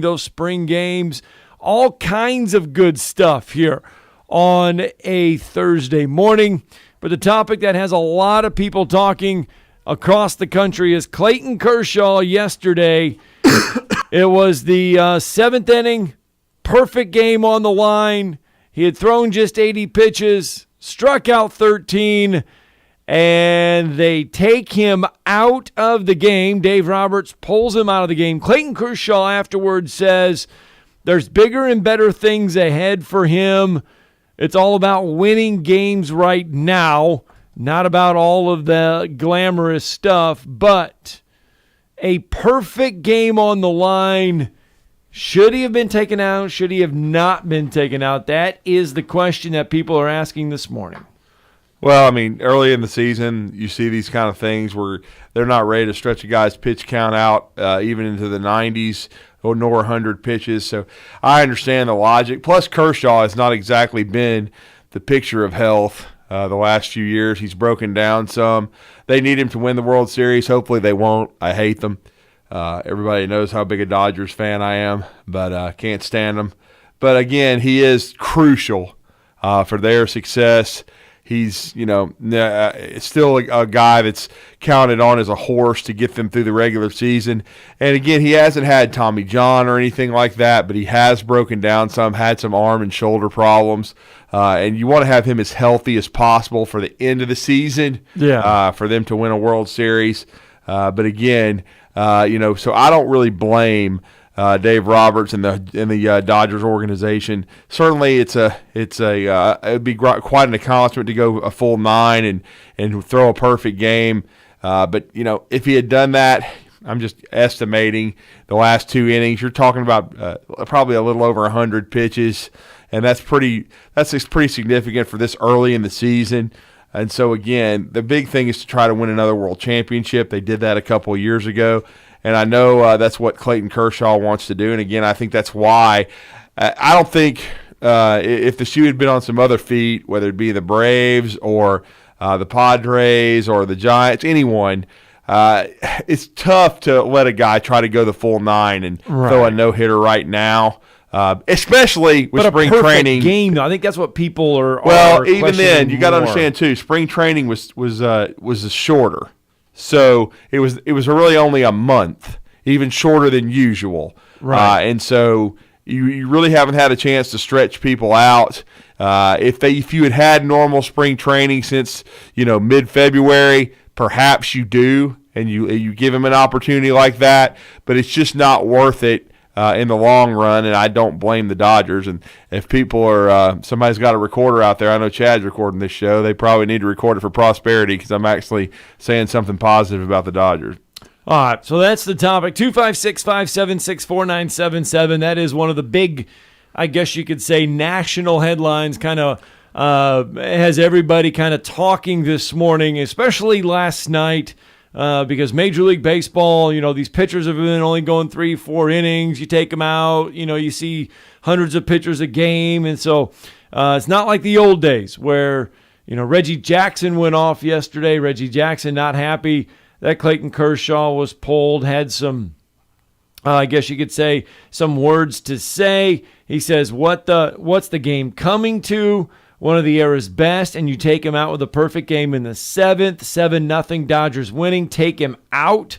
those spring games, all kinds of good stuff here on a Thursday morning. But the topic that has a lot of people talking across the country is Clayton Kershaw yesterday. It was the seventh inning, perfect game on the line. He had thrown just 80 pitches, struck out 13, and they take him out of the game. Dave Roberts pulls him out of the game. Clayton Kershaw afterwards says there's bigger and better things ahead for him. It's all about winning games right now, not about all of the glamorous stuff, but a perfect game on the line. Should he have been taken out? Should he have not been taken out? That is the question that people are asking this morning. Well, I mean, early in the season, you see these kind of things where they're not ready to stretch a guy's pitch count out even into the 90s or nor 100 pitches. So I understand the logic. Plus, Kershaw has not exactly been the picture of health the last few years. He's broken down some. They need him to win the World Series. Hopefully they won't. I hate them. Everybody knows how big a Dodgers fan I am, but can't stand them. But, again, he is crucial for their success. He's, still a guy that's counted on as a horse to get them through the regular season. And, again, he hasn't had Tommy John or anything like that, but he has broken down some, had some arm and shoulder problems. And you want to have him as healthy as possible for the end of the season for them to win a World Series. But, again, so I don't really blame Dave Roberts and the Dodgers organization. Certainly, it'd be quite an accomplishment to go a full 9 and throw a perfect game. But if he had done that, I'm just estimating the last 2 innings. You're talking about probably a little over 100 pitches, and that's pretty significant for this early in the season. And so again, the big thing is to try to win another world championship. They did that a couple of years ago. And I know that's what Clayton Kershaw wants to do. And, again, I think that's why I don't think if the shoe had been on some other feet, whether it be the Braves or the Padres or the Giants, anyone, it's tough to let a guy try to go the full 9 and throw a no-hitter right now. Especially with spring training game. I think that's what people are. Well, even then, you got to understand too. Spring training was shorter. So it was really only a month, even shorter than usual. Right. And so you really haven't had a chance to stretch people out. If you had normal spring training since mid-February, perhaps you do, and you give them an opportunity like that. But it's just not worth it in the long run, and I don't blame the Dodgers. And if people are somebody's got a recorder out there, I know Chad's recording this show, they probably need to record it for prosperity because I'm actually saying something positive about the Dodgers. All right, so that's the topic. 256-576-4977. That is one of the big, I guess you could say, national headlines, kind of has everybody kind of talking this morning, especially last night. Because Major League Baseball, these pitchers have been only going 3-4 innings. You take them out, you see hundreds of pitchers a game. And so it's not like the old days where, Reggie Jackson went off yesterday. Reggie Jackson not happy that Clayton Kershaw was pulled, had some, I guess you could say, some words to say. He says, what's the game coming to? One of the era's best, and you take him out with a perfect game in the 7th, 7-0 Dodgers winning. Take him out.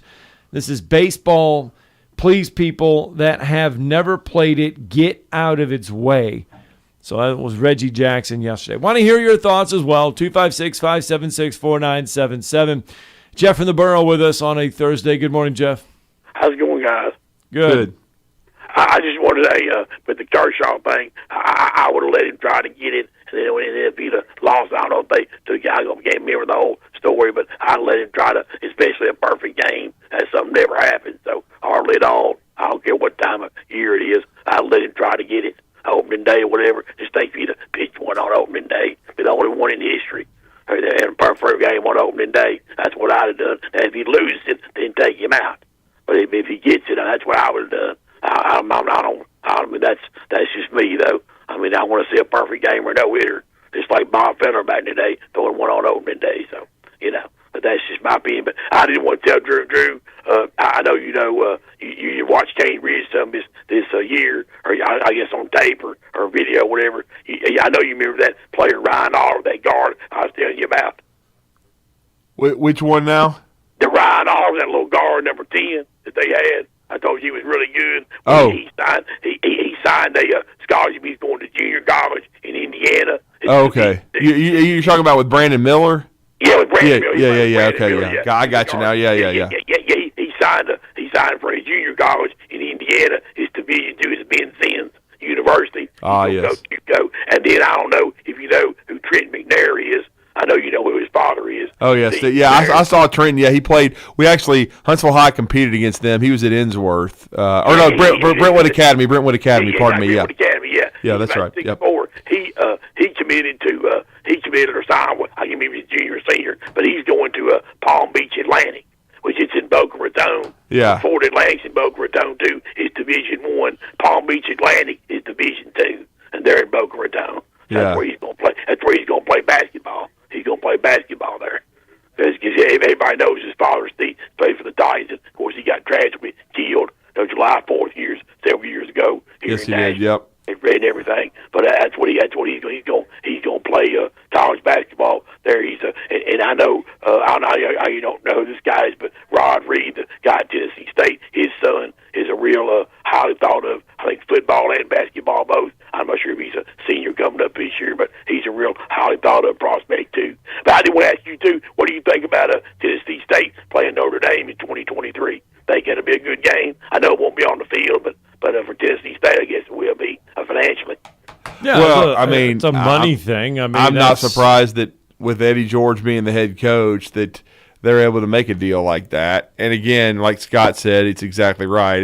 This is baseball. Please, people that have never played it, get out of its way. So that was Reggie Jackson yesterday. Want to hear your thoughts as well. 256-576-4977. Jeff in the Borough with us on a Thursday. Good morning, Jeff. How's it going, guys? Good. I just wanted to say, with the Kershaw thing, I would have let him try to get it. And then if he'd have lost, I don't know if they took out, I can't remember the whole story, but I'd let him try to, especially a perfect game. That something never happened. So hardly at all. I don't care what time of year it is. I'd let him try to get it. Opening day or whatever. Just think if he'd have pitched one on opening day. Be the only one in history. Or they had a perfect game on opening day. That's what I'd have done. And if he loses it, then take him out. But if he gets it, that's what I would have done. I mean, that's just me, though. I mean, I want to see a perfect game or no hitter, just like Bob Feller back in the day, throwing one on opening day. So, but that's just my opinion. But I didn't want to tell Drew. I know you watch Kane Ridge, some of his this year, or I guess on tape or video, or whatever. I know you remember that player Ryan Oliver, that guard I was telling you about. Which one now? The Ryan Oliver, that little guard, number 10 that they had. I told you he was really good. Oh. He signed a scholarship. He's going to junior college in Indiana. Oh, okay. You're talking about with Brandon Miller? Yeah, with Brandon Miller. Yeah. Okay, Miller, yeah. I got you now. Yeah. He signed for his junior college in Indiana. His Division II is Ben Sims University. Yes. Go. And then I don't know if you know who Trent McNair is. I know you know who his father is. Oh, yes. I saw Trent. Yeah, he played. We actually, Huntsville High competed against them. He was at Innsworth. Brentwood Academy. Pardon me. Yeah. Brentwood Academy, yeah. Yeah, that's right. Yep. He committed or signed, I can remember his junior or senior, but he's going to Palm Beach Atlantic, which is in Boca Raton. Yeah. Fort Atlantic's in Boca Raton, too. Is Division I. Palm Beach Atlantic is Division II, and they're in Boca Raton. That's where he's going to play. That's where he's going to play basketball. He's going to play basketball there. Because everybody knows his father, Steve, played for the Theisen. Of course, he got tragically killed on July 4th several years ago. Yes, he did. Yep. And everything, but that's what he's going to play college basketball there. And I know you don't know this guy's, but Rod Reed, the guy at Tennessee State, his son is a real highly thought of. I think football and basketball both. I'm not sure if he's a senior coming up this year, but he's a real highly thought of prospect too. But I did want to ask you too, what do you think about Tennessee State playing Notre Dame in 2023? Think it'll be a good game. I know it won't be on the field, but for Tennessee State, I guess it will be financially. Yeah, well, it's a money thing. I mean, I'm not surprised that with Eddie George being the head coach that they're able to make a deal like that. And again, like Scott said, it's exactly right.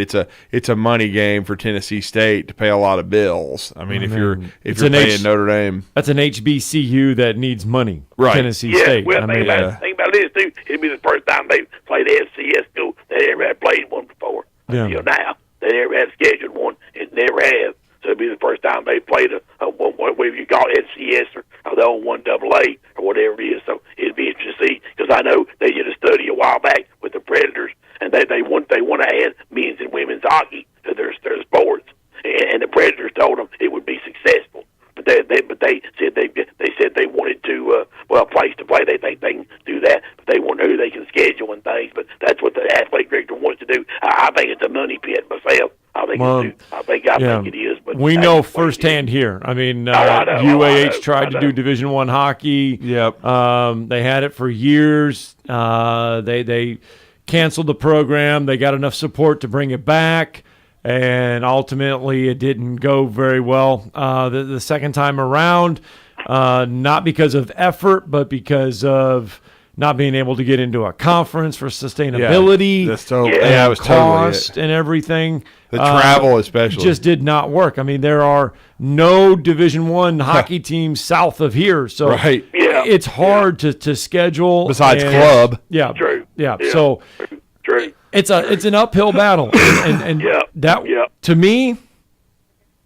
It's a money game for Tennessee State to pay a lot of bills. I mean, if you're paying Notre Dame, that's an HBCU that needs money. Right. Tennessee State. Well, think about this too. It'll be the first time they played the FCS school. They never had played one before until now. They never had scheduled one, and never have. So it'll be the first time they played whatever you call it, FCS or the old 1AA or whatever it is. So it'd be interesting to see, because I know they did a study a while back with the Predators, and they want to add men's and women's hockey to their sports, and the Predators told them it would be successful. But they said they wanted to a place to play. They think they can do that, but they want to know who they can schedule and things. But that's what the athletic director wants to do. I think it's a money pit myself. I think it is. But we know firsthand here. I mean, UAH tried to do Division I hockey. Yep. They had it for years. They canceled the program. They got enough support to bring it back, and ultimately it didn't go very well the second time around, not because of effort, but because of not being able to get into a conference for sustainability, cost, and everything. The travel especially. Just did not work. I mean, there are no Division I hockey teams south of here, so it's hard to schedule. Besides club. Yeah. True. Yeah. So true. It's an uphill battle. And to me,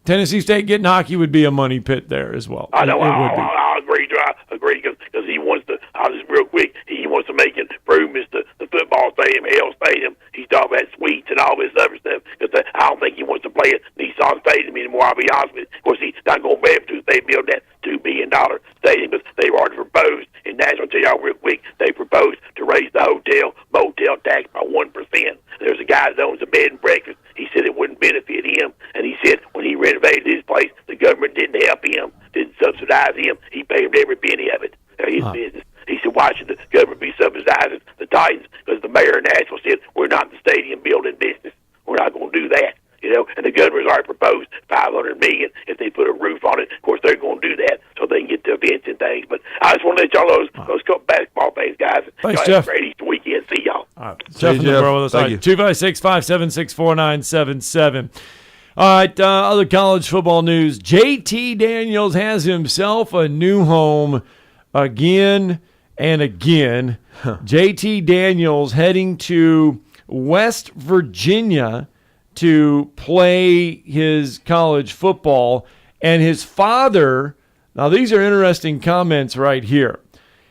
Tennessee State getting hockey would be a money pit there as well. I know. I agree. I agree because he wants to. I'll just real quick. He wants to make improvements to the football stadium, Hale Stadium. He's talking about suites and all this other stuff. Because I don't think he wants to play at Nissan Stadium anymore. I'll be honest with you. Of course, he's not going to be able to. They build that $2 billion stadium, because they've already proposed. And National, tell y'all real quick, they proposed to raise the motel tax by 1%. There's a guy that owns a bed and breakfast. He said it wouldn't benefit him, and he said when he renovated his place, the government didn't help him, didn't subsidize him. He paid every penny of it. His business. He said, why should the government be subsidizing the Titans? Because the mayor of Nashville said, we're not in the stadium building business. We're not going to do that. And the governor's already proposed $500 million if they put a roof on it. Of course, they're going to do that so they can get to events and things. But I just want to let y'all know those couple basketball things, guys. Thanks, y'all Jeff. Have a great Easter weekend. See y'all. All right. Jeff in the borough with us. Thank you. 256-576-4977. All right, other college football news. JT Daniels has himself a new home again and again. JT Daniels heading to West Virginia to play his college football. And his father, now these are interesting comments right here.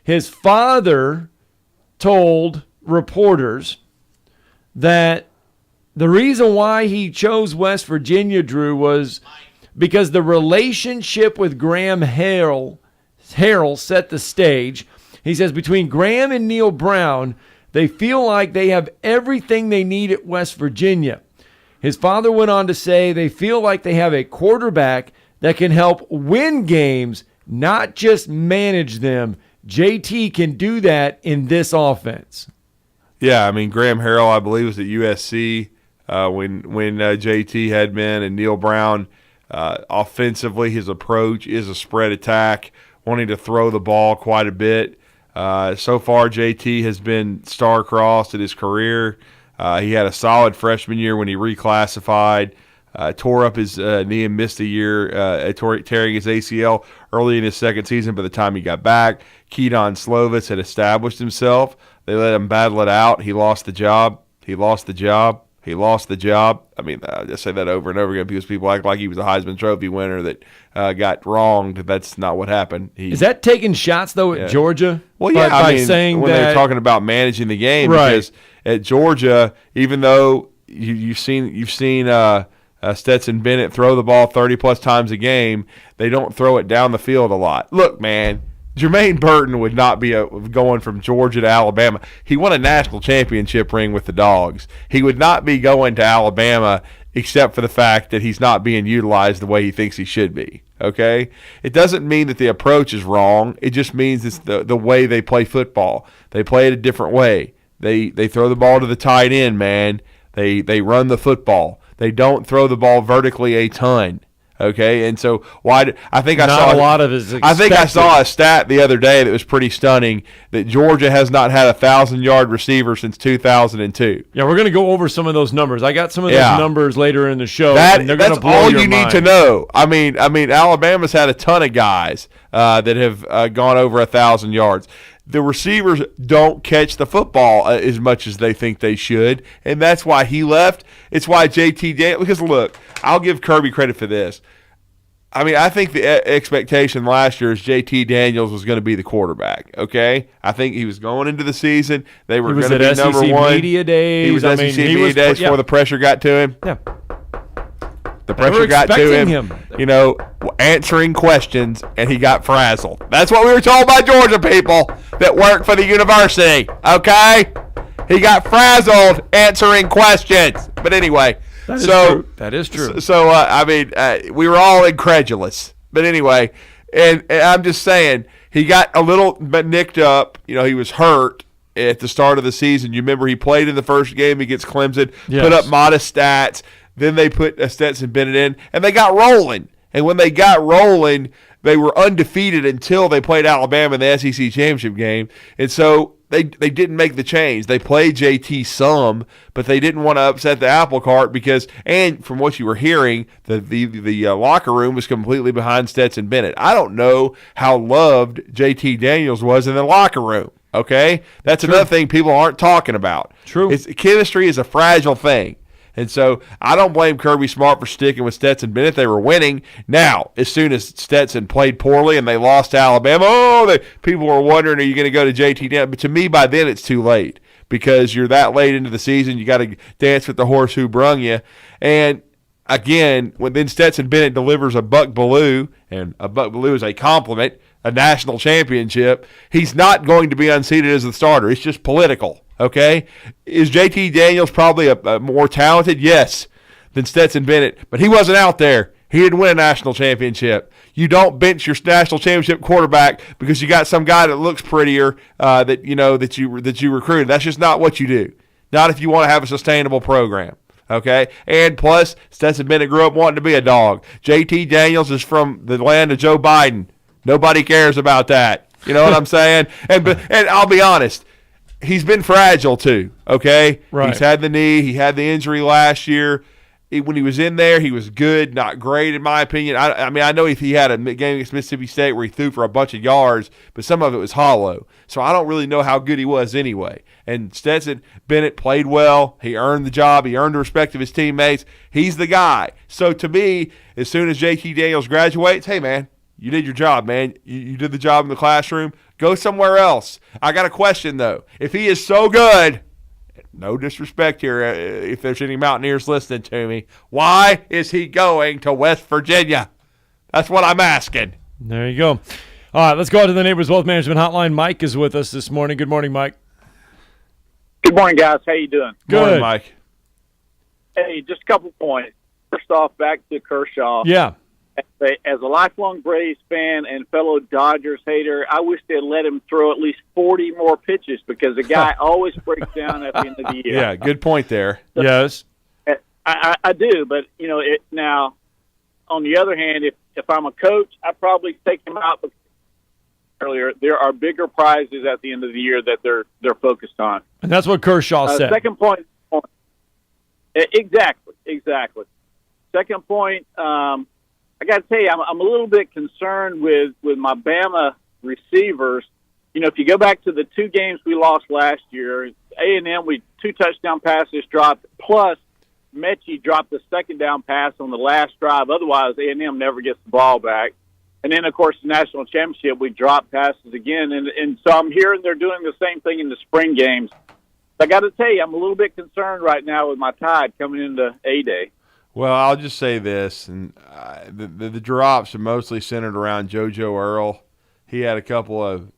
His father told reporters that The reason why he chose West Virginia, Drew, was because the relationship with Graham Harrell set the stage. He says between Graham and Neil Brown, they feel like they have everything they need at West Virginia. His father went on to say they feel like they have a quarterback that can help win games, not just manage them. JT can do that in this offense. Yeah, I mean, Graham Harrell, I believe, was at USC when JT had been, and Neil Brown, offensively, his approach is a spread attack, wanting to throw the ball quite a bit. So far, JT has been star-crossed in his career. He had a solid freshman year when he reclassified, tore up his knee and missed a year, tearing his ACL early in his second season. By the time he got back, Keaton Slovis had established himself. They let him battle it out. He lost the job. He lost the job. He lost the job. I mean, I just say that over and over again because people act like he was a Heisman Trophy winner that got wronged. That's not what happened. Is that taking shots, though, at Georgia? Well, yeah, by saying when they're talking about managing the game, right. Because at Georgia, even though you've seen Stetson Bennett throw the ball 30-plus times a game, they don't throw it down the field a lot. Look, man, Jermaine Burton would not be going from Georgia to Alabama. He won a national championship ring with the Dogs. He would not be going to Alabama except for the fact that he's not being utilized the way he thinks he should be. Okay? It doesn't mean that the approach is wrong. It just means it's the way they play football. They play it a different way. They throw the ball to the tight end, man. They run the football. They don't throw the ball vertically a ton. Okay, and so I think I saw a stat the other day that was pretty stunning that Georgia has not had a 1,000-yard receiver since 2002. Yeah, we're going to go over some of those numbers. I got some of those numbers later in the show. That's all you need to know. I mean, Alabama's had a ton of guys that have gone over 1,000 yards. The receivers don't catch the football as much as they think they should, and that's why he left. It's why JT Daniels, because look, I'll give Kirby credit for this. I mean, I think the expectation last year is JT Daniels was going to be the quarterback, okay? I think he was going into the season. They were going to be SEC number one. Media days. He was SEC Media Days before the pressure got to him. Yeah. The pressure got to him, answering questions, and he got frazzled. That's what we were told by Georgia people that work for the university, okay? He got frazzled answering questions. But anyway, that is true. So, we were all incredulous. But anyway, and I'm just saying, he got a little bit nicked up. He was hurt at the start of the season. You remember he played in the first game against Clemson, put up modest stats. Then they put Stetson Bennett in, and they got rolling. And when they got rolling, they were undefeated until they played Alabama in the SEC championship game. And so they didn't make the change. They played JT some, but they didn't want to upset the apple cart because, and from what you were hearing, the locker room was completely behind Stetson Bennett. I don't know how loved JT Daniels was in the locker room. Okay? That's another thing people aren't talking about. True. Chemistry is a fragile thing. And so I don't blame Kirby Smart for sticking with Stetson Bennett. They were winning. Now, as soon as Stetson played poorly and they lost to Alabama, people were wondering, are you going to go to JT Daniels? But to me, by then, it's too late because you're that late into the season. You got to dance with the horse who brung you. And again, when then Stetson Bennett delivers a Buck Bellew, and a Buck Bellew is a compliment, a national championship, he's not going to be unseated as the starter. It's just political. Okay, is JT Daniels probably a more talented? Yes, than Stetson Bennett, but he wasn't out there. He didn't win a national championship. You don't bench your national championship quarterback because you got some guy that looks prettier that you recruited. That's just not what you do. Not if you want to have a sustainable program. Okay, and plus Stetson Bennett grew up wanting to be a dog. JT Daniels is from the land of Joe Biden. Nobody cares about that. You know what I'm saying? And I'll be honest. He's been fragile too, okay? Right. He's had the knee. He had the injury last year. When he was in there, he was good, not great in my opinion. I mean, I know if he had a game against Mississippi State where he threw for a bunch of yards, but some of it was hollow. So I don't really know how good he was anyway. And Stetson Bennett played well. He earned the job. He earned the respect of his teammates. He's the guy. So to me, as soon as JT Daniels graduates, hey, man, you did your job, man. You did the job in the classroom. Go somewhere else. I got a question, though. If he is so good, no disrespect here if there's any Mountaineers listening to me, why is he going to West Virginia? That's what I'm asking. There you go. All right, let's go to the Neighbors Wealth Management Hotline. Mike is with us this morning. Good morning, Mike. Good morning, guys. How you doing? Good. Morning, Mike. Hey, just a couple points. First off, back to Kershaw. Yeah. As a lifelong Braves fan and fellow Dodgers hater, I wish they'd let him throw at least 40 more pitches because the guy always breaks down at the end of the year. Yeah, good point there. Yes. I do, but, now, on the other hand, if I'm a coach, I'd probably take him out because earlier there are bigger prizes at the end of the year that they're focused on. And that's what Kershaw said. Second point. Exactly. Second point, I got to tell you, I'm a little bit concerned with my Bama receivers. If you go back to the 2 games we lost last year, A&M, 2 touchdown passes dropped, plus Mechie dropped the second down pass on the last drive. Otherwise, A&M never gets the ball back. And then, of course, the national championship, we dropped passes again. And so I'm hearing they're doing the same thing in the spring games. I got to tell you, I'm a little bit concerned right now with my Tide coming into A-Day. Well, I'll just say this, and the drops are mostly centered around JoJo Earl. He had a couple of,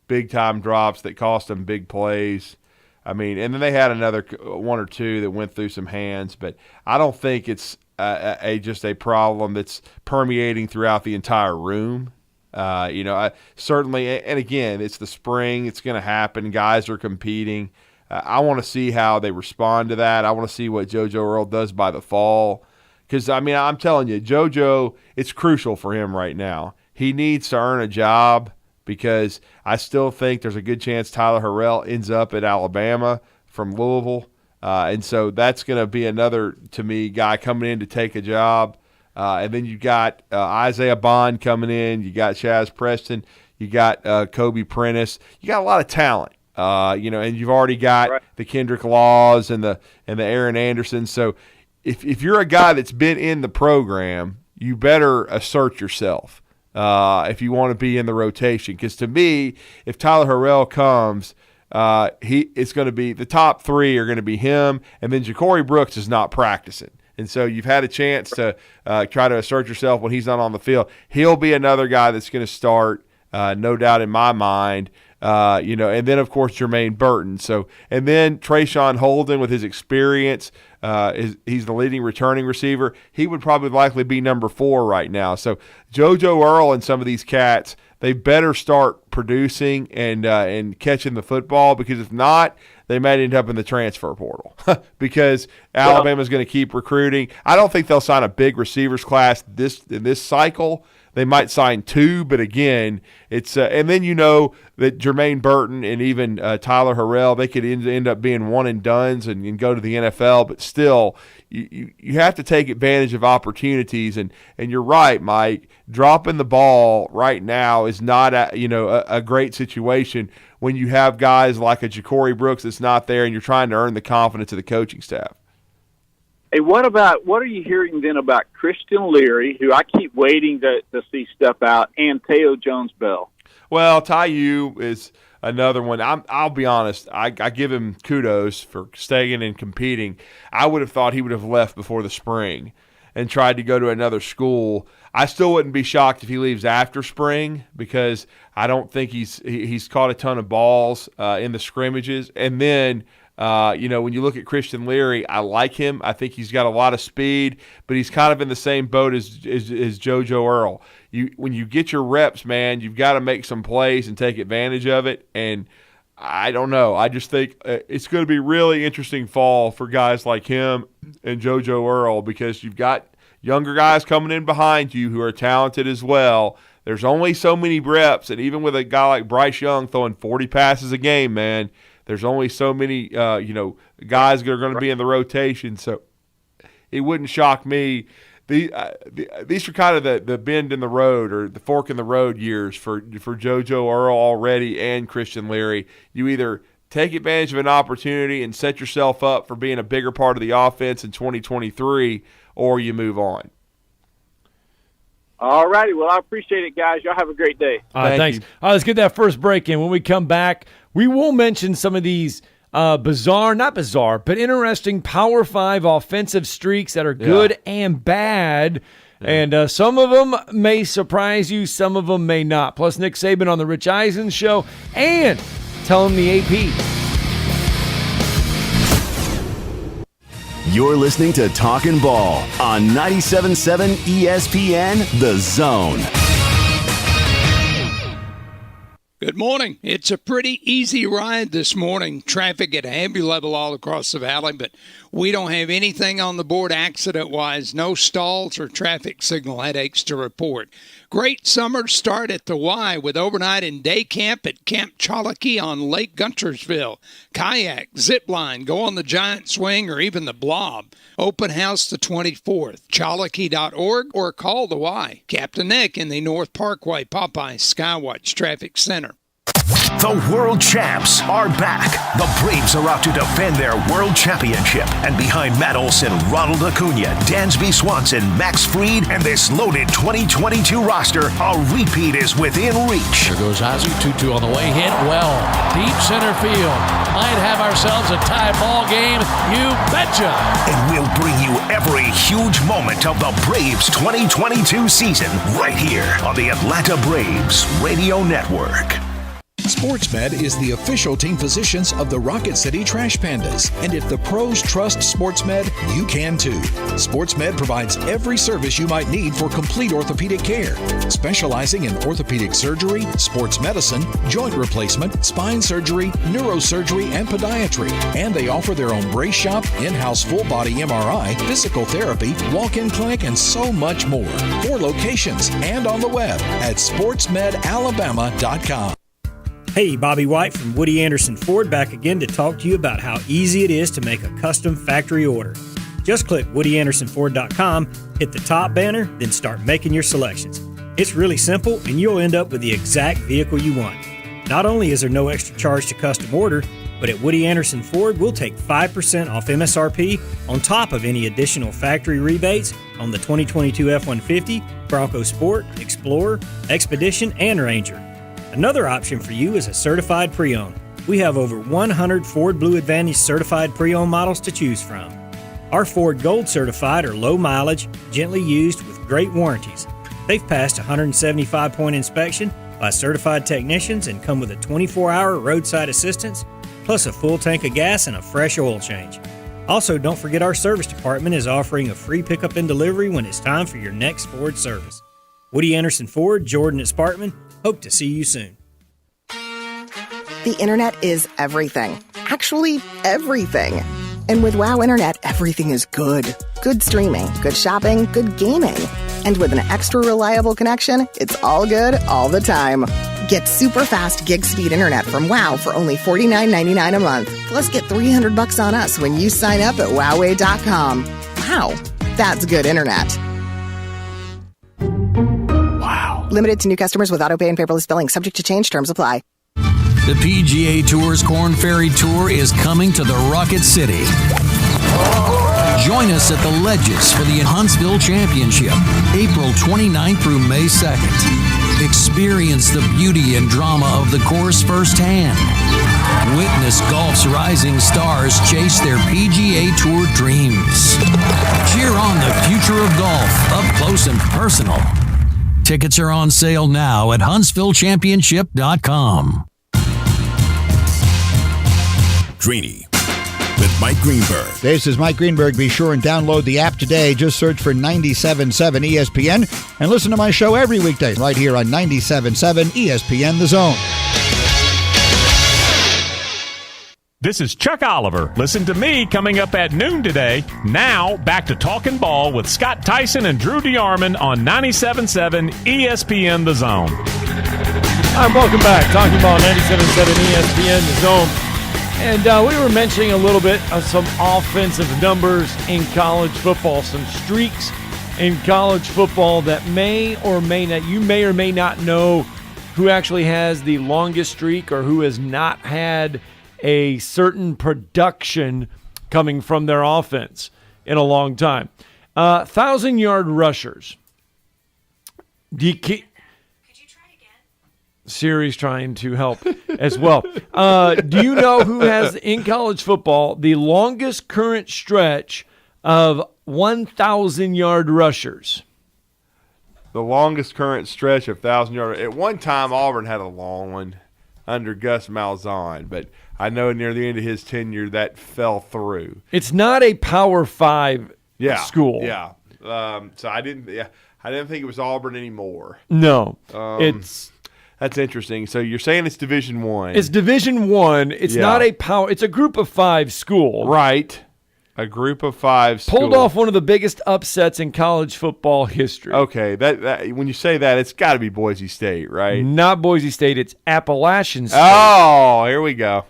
big-time drops that cost him big plays. I mean, and then they had another 1 or 2 that went through some hands, but I don't think it's just a problem that's permeating throughout the entire room. Certainly, and again, it's the spring. It's going to happen. Guys are competing. I want to see how they respond to that. I want to see what JoJo Earl does by the fall. Because, I'm telling you, JoJo, it's crucial for him right now. He needs to earn a job because I still think there's a good chance Tyler Harrell ends up at Alabama from Louisville. And so that's going to be another, to me, guy coming in to take a job. And then you got Isaiah Bond coming in. You got Chaz Preston. You got Kobe Prentice. You got a lot of talent. And you've already got the Kendrick Laws and the Aaron Anderson. So if you're a guy that's been in the program, you better assert yourself if you want to be in the rotation. Because to me, if Tyler Harrell comes, it's going to be the top 3 are going to be him, and then Ja'Cory Brooks is not practicing. And so you've had a chance to try to assert yourself when he's not on the field. He'll be another guy that's going to start, no doubt in my mind. And then, of course, Jermaine Burton. So, and then Trayshawn Holden with his experience, he's the leading returning receiver. He would probably likely be number 4 right now. So JoJo Earl and some of these cats, they better start producing and catching the football, because if not, they might end up in the transfer portal because Alabama's going to keep recruiting. I don't think they'll sign a big receivers class in this cycle. They might sign 2, but again, it's and then that Jermaine Burton and even Tyler Harrell, they could end up being one and dones and go to the NFL. But still, you have to take advantage of opportunities. And you're right, Mike. Dropping the ball right now is not a great situation when you have guys like a Ja'Cory Brooks that's not there, and you're trying to earn the confidence of the coaching staff. Hey, what are you hearing then about Christian Leary, who I keep waiting to see step out, and Teo Jones-Bell? Well, Tyu is another one. I'll be honest. I give him kudos for staying and competing. I would have thought he would have left before the spring and tried to go to another school. I still wouldn't be shocked if he leaves after spring, because I don't think he's caught a ton of balls in the scrimmages. And then when you look at Christian Leary, I like him. I think he's got a lot of speed, but he's kind of in the same boat as JoJo Earl. When you get your reps, man, you've got to make some plays and take advantage of it. And I don't know. I just think it's going to be really interesting fall for guys like him and JoJo Earl, because you've got younger guys coming in behind you who are talented as well. There's only so many reps, and even with a guy like Bryce Young throwing 40 passes a game, man, there's only so many, guys that are going to be in the rotation. So it wouldn't shock me. These are kind of the bend in the road, or the fork in the road years for JoJo Earl already and Christian Leary. You either take advantage of an opportunity and set yourself up for being a bigger part of the offense in 2023, or you move on. All righty. Well, I appreciate it, guys. Y'all have a great day. Thanks. You. All right, let's get that first break in. When we come back, we will mention some of these not bizarre, but interesting Power 5 offensive streaks that are good and bad. And some of them may surprise you, some of them may not. Plus Nick Saban on the Rich Eisen Show, and tell him the AP. You're listening to Talkin Ball on 97.7 ESPN, The Zone. Good morning. It's a pretty easy ride this morning. Traffic at a heavy level all across the valley, but we don't have anything on the board accident-wise. No stalls or traffic signal headaches to report. Great summer start at the Y with overnight and day camp at Camp Chalky on Lake Guntersville. Kayak, zip line, go on the giant swing or even the blob. Open house the 24th. Chalky.org or call the Y. Captain Nick in the North Parkway Popeye Skywatch Traffic Center. The world champs are back. The Braves are out to defend their world championship. And behind Matt Olson, Ronald Acuna, Dansby Swanson, Max Fried, and this loaded 2022 roster, a repeat is within reach. There goes Ozzie, 2-2 on the way, hit well. Deep center field. Might have ourselves a tie ball game. You betcha. And we'll bring you every huge moment of the Braves 2022 season right here on the Atlanta Braves Radio Network. SportsMed is the official team physicians of the Rocket City Trash Pandas. And if the pros trust SportsMed, you can too. SportsMed provides every service you might need for complete orthopedic care, specializing in orthopedic surgery, sports medicine, joint replacement, spine surgery, neurosurgery, and podiatry. And they offer their own brace shop, in-house full-body MRI, physical therapy, walk-in clinic, and so much more. 4 locations and on the web at sportsmedalabama.com. Hey, Bobby White from Woody Anderson Ford back again to talk to you about how easy it is to make a custom factory order. Just click WoodyAndersonFord.com, hit the top banner, then start making your selections. It's really simple, and you'll end up with the exact vehicle you want. Not only is there no extra charge to custom order, but at Woody Anderson Ford, we'll take 5% off MSRP on top of any additional factory rebates on the 2022 F-150, Bronco Sport, Explorer, Expedition, and Ranger. Another option for you is a certified pre-owned. We have over 100 Ford Blue Advantage certified pre-owned models to choose from. Our Ford Gold certified are low mileage, gently used with great warranties. They've passed a 175-point inspection by certified technicians and come with a 24-hour roadside assistance, plus a full tank of gas and a fresh oil change. Also, don't forget our service department is offering a free pickup and delivery when it's time for your next Ford service. Woody Anderson Ford, Jordan at Sparkman. Hope to see you soon. The internet is everything. Actually, everything. And with WoW Internet, everything is good. Good streaming, good shopping, good gaming. And with an extra reliable connection, it's all good all the time. Get super fast gig speed internet from WoW for only $49.99 a month. Plus get $300 on us when you sign up at Wowway.com. Wow, that's good internet. Limited to new customers with autopay and paperless billing. Subject to change. Terms apply. The PGA Tour's Korn Ferry Tour is coming to the Rocket City. Join us at the Ledges for the Huntsville Championship, April 29th through May 2nd. Experience the beauty and drama of the course firsthand. Witness golf's rising stars chase their PGA Tour dreams. Cheer on the future of golf up close and personal. Tickets are on sale now at HuntsvilleChampionship.com. Greeny with Mike Greenberg. This is Mike Greenberg. Be sure and download the app today. Just search for 97.7 ESPN and listen to my show every weekday right here on 97.7 ESPN The Zone. This is Chuck Oliver. Listen to me coming up at noon today. Now, back to Talkin Ball with Scott Theisen and Drew DeArmond on 97.7 ESPN The Zone. All right, welcome back. Talkin Ball, 97.7 ESPN The Zone. And we were mentioning a little bit of some offensive numbers in college football, some streaks in college football that may or may not know who actually has the longest streak or who has not had a certain production coming from their offense in a long time. 1,000-yard rushers. Could you try again? Siri's trying to help as well. Do you know who has, in college football, the longest current stretch of 1,000-yard rushers? The longest current stretch of 1,000-yard. At one time, Auburn had a long one under Gus Malzahn, but I know near the end of his tenure that fell through. It's not a Power 5 school. Yeah. So I didn't think it was Auburn anymore. No. That's interesting. So you're saying it's Division I. It's Division I. It's not a power. It's a group of 5 school. Right. A group of 5 school. Pulled off one of the biggest upsets in college football history. Okay. That when you say that, it's got to be Boise State, right? Not Boise State. It's Appalachian State. Oh, here we go.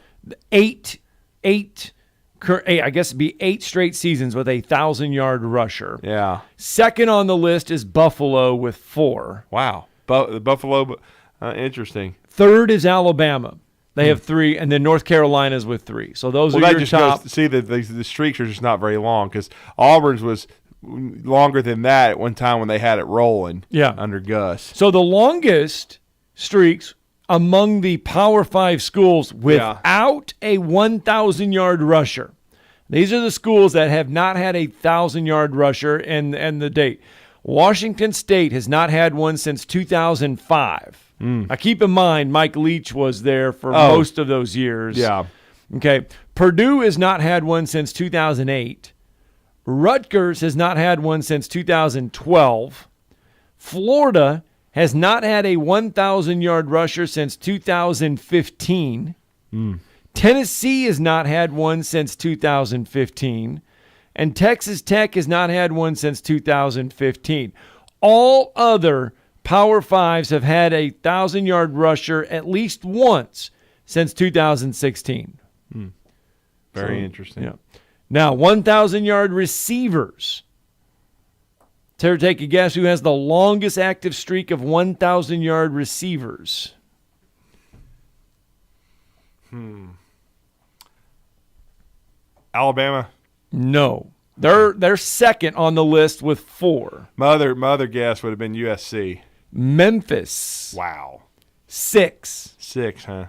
Eight, I guess it'd be 8 straight seasons with a 1,000-yard rusher. Yeah. Second on the list is Buffalo with 4. Wow. Buffalo, interesting. Third is Alabama. They have 3, and then North Carolina's with 3. So those are your top. See, the streaks are just not very long because Auburn's was longer than that at one time when they had it rolling under Gus. So the longest streaks among the Power 5 schools without a 1,000-yard rusher. These are the schools that have not had a 1,000-yard rusher and the date. Washington State has not had one since 2005. Now, keep in mind, Mike Leach was there for most of those years. Yeah. Okay. Purdue has not had one since 2008. Rutgers has not had one since 2012. Florida has not had a 1,000-yard rusher since 2015. Tennessee has not had one since 2015. And Texas Tech has not had one since 2015. All other Power 5s have had a 1,000-yard rusher at least once since 2016. Very interesting. Yeah. Now, 1,000-yard receivers. Take a guess who has the longest active streak of 1,000-yard receivers. Alabama? No. They're second on the list with 4. My other guess would have been USC. Memphis. Wow. 6. 6, huh?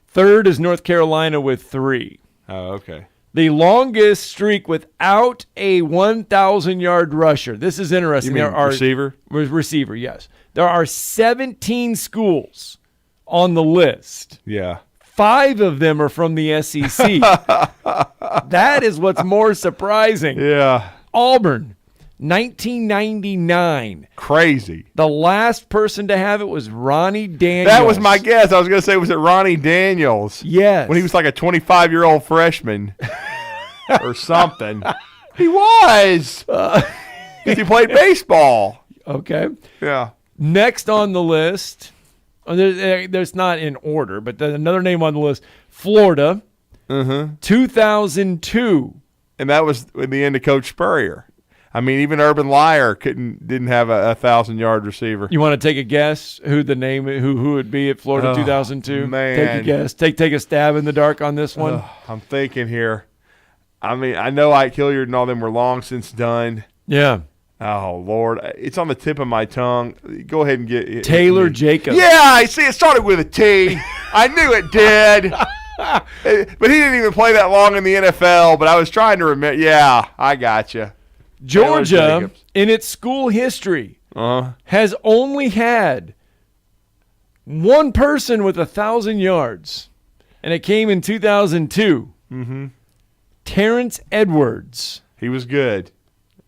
Third is North Carolina with 3. Oh, okay. The longest streak without a 1,000-yard rusher. This is interesting. You mean receiver? Receiver, yes. There are 17 schools on the list. Yeah. 5 of them are from the SEC. That is what's more surprising. Yeah. Auburn, 1999. Crazy. The last person to have it was Ronnie Daniels. That was my guess. I was going to say, was it Ronnie Daniels? Yes. When he was like a 25-year-old freshman or something. He was. He played baseball. Okay. Yeah. Next on the list, there's not in order, but there's another name on the list, Florida, 2002. And that was in the end of Coach Spurrier. I mean, even Urban Liar didn't have a 1,000-yard receiver. You want to take a guess who would be at Florida 2002? Man. Take a guess. Take a stab in the dark on this one. I'm thinking here. I mean, I know Ike Hilliard and all them were long since done. Yeah. Oh, Lord. It's on the tip of my tongue. Go ahead and get it. Taylor Jacobs. Yeah, I see. It started with a T. I knew it did. But he didn't even play that long in the NFL, but I was trying to remember. Yeah, I got you. Georgia, in its school history, has only had one person with 1,000 yards, and it came in 2002. Terrence Edwards. He was good.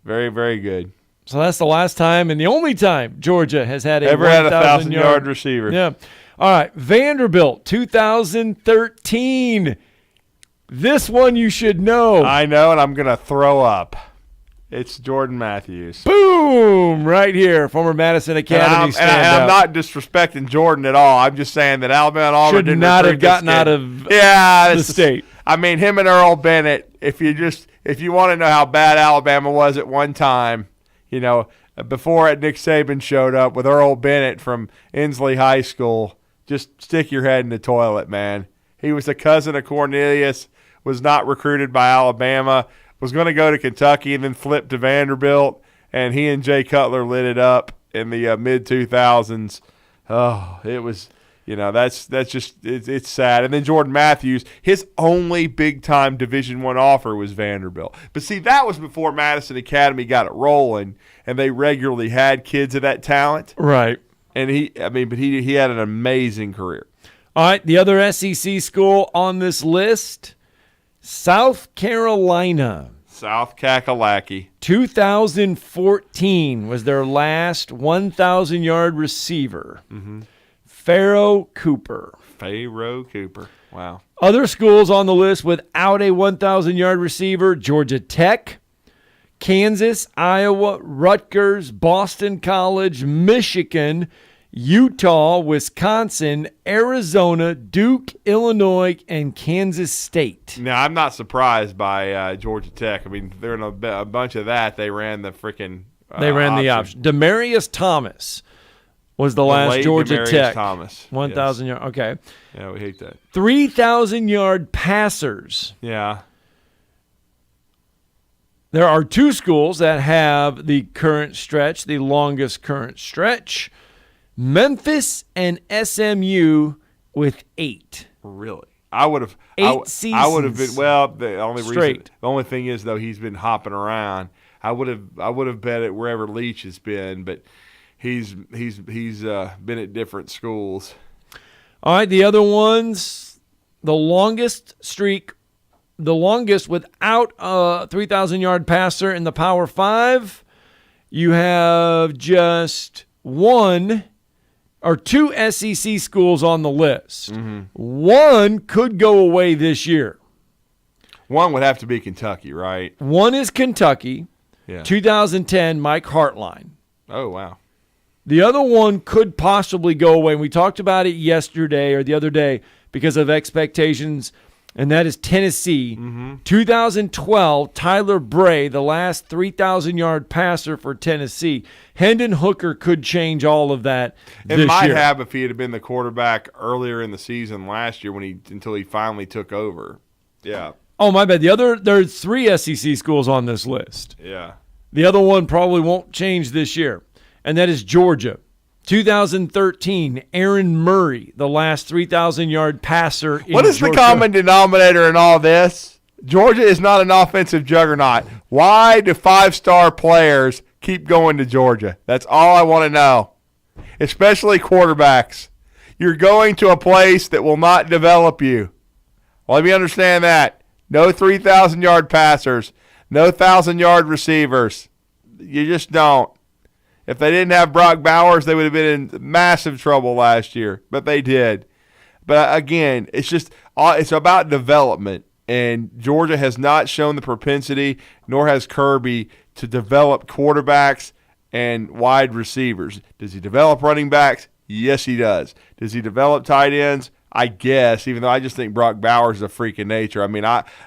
Very, very good. So that's the last time and the only time Georgia has had a 1,000-yard receiver. Yeah. All right. Vanderbilt, 2013. This one you should know. I know, and I'm going to throw up. It's Jordan Matthews. Boom! Right here, former Madison Academy standout. And I'm not disrespecting Jordan at all. I'm just saying that Alabama and Auburn should not have gotten out of the state. I mean, him and Earl Bennett, if you want to know how bad Alabama was at one time, before Nick Saban showed up with Earl Bennett from Inslee High School, just stick your head in the toilet, man. He was a cousin of Cornelius, was not recruited by Alabama, was going to go to Kentucky and then flip to Vanderbilt, and he and Jay Cutler lit it up in the mid-2000s. Oh, it was That's just it's sad. And then Jordan Matthews, his only big-time Division I offer was Vanderbilt. But see, that was before Madison Academy got it rolling, and they regularly had kids of that talent. Right. And he had an amazing career. All right, the other SEC school on this list, South Carolina. South Kakalaki. 2014 was their last 1,000-yard receiver. Mm-hmm. Pharaoh Cooper. Wow. Other schools on the list without a 1,000-yard receiver, Georgia Tech, Kansas, Iowa, Rutgers, Boston College, Michigan, Utah, Wisconsin, Arizona, Duke, Illinois, and Kansas State. Now, I'm not surprised by Georgia Tech. I mean, they're in a bunch of that. They ran the freaking option. Demarius Thomas was the last Georgia Demarius Tech. Thomas. 1,000 yard. Okay. Yeah, we hate that. 3,000-yard passers. Yeah. There are two schools that have the current stretch, the longest current stretch. Memphis and SMU with 8. Really? I would have 8 seasons. I would have been the only thing is though he's been hopping around. I would have bet it wherever Leach has been, but he's been at different schools. All right, the other ones, the longest without a 3,000-yard passer in the Power 5, you have just one or two SEC schools on the list. Mm-hmm. One could go away this year. One would have to be Kentucky, right? One is Kentucky. Yeah. 2010, Mike Hartline. Oh, wow. The other one could possibly go away. And we talked about it yesterday or the other day because of expectations, and that is Tennessee. Mm-hmm. 2012, Tyler Bray, the last 3,000-yard passer for Tennessee. Hendon Hooker could change all of that this year. It might have if he had been the quarterback earlier in the season last year until he finally took over. Yeah. Oh, my bad. There are 3 SEC schools on this list. Yeah. The other one probably won't change this year, and that is Georgia. 2013, Aaron Murray, the last 3,000-yard passer in What is Georgia. the common denominator in all this? Georgia is not an offensive juggernaut. Why do 5-star players keep going to Georgia? That's all I want to know, especially quarterbacks. You're going to a place that will not develop you. Well, let me understand that. No 3,000-yard passers, no 1,000-yard receivers. You just don't. If they didn't have Brock Bowers, they would have been in massive trouble last year, but they did. But again, it's about development, and Georgia has not shown the propensity, nor has Kirby, to develop quarterbacks and wide receivers. Does he develop running backs? Yes, he does. Does he develop tight ends? I guess, even though I just think Brock Bowers is a freak of nature. I mean,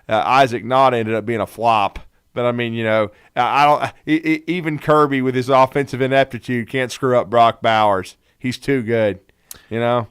Isaac Nott ended up being a flop. But, I mean, even Kirby with his offensive ineptitude can't screw up Brock Bowers. He's too good, I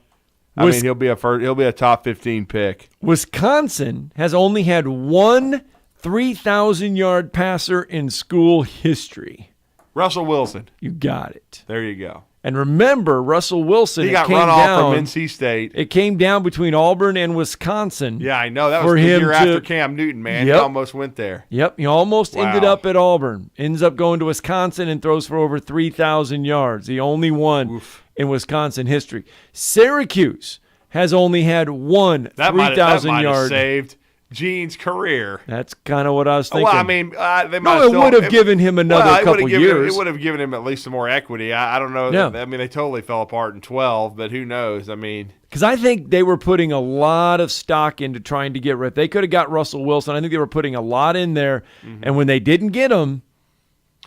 mean, he'll be a top 15 pick. Wisconsin has only had one 3,000-yard passer in school history. Russell Wilson. You got it. There you go. And remember, Russell Wilson, he got run off from NC State. It came down between Auburn and Wisconsin. Yeah, I know. That was the year after Cam Newton, man. Yep. He almost went there. Yep, he almost ended up at Auburn. Ends up going to Wisconsin and throws for over 3,000 yards. The only one in Wisconsin history. Syracuse has only had one 3,000 yard. Saved Gene's career. That's kind of what I was thinking. Well, I mean, they might it would have given him another couple years. It would have given him at least some more equity. I don't know. Yeah. I mean, they totally fell apart in 12, but who knows? I mean, because I think they were putting a lot of stock into trying to get rid. They could have got Russell Wilson. I think they were putting a lot in there, and when they didn't get him,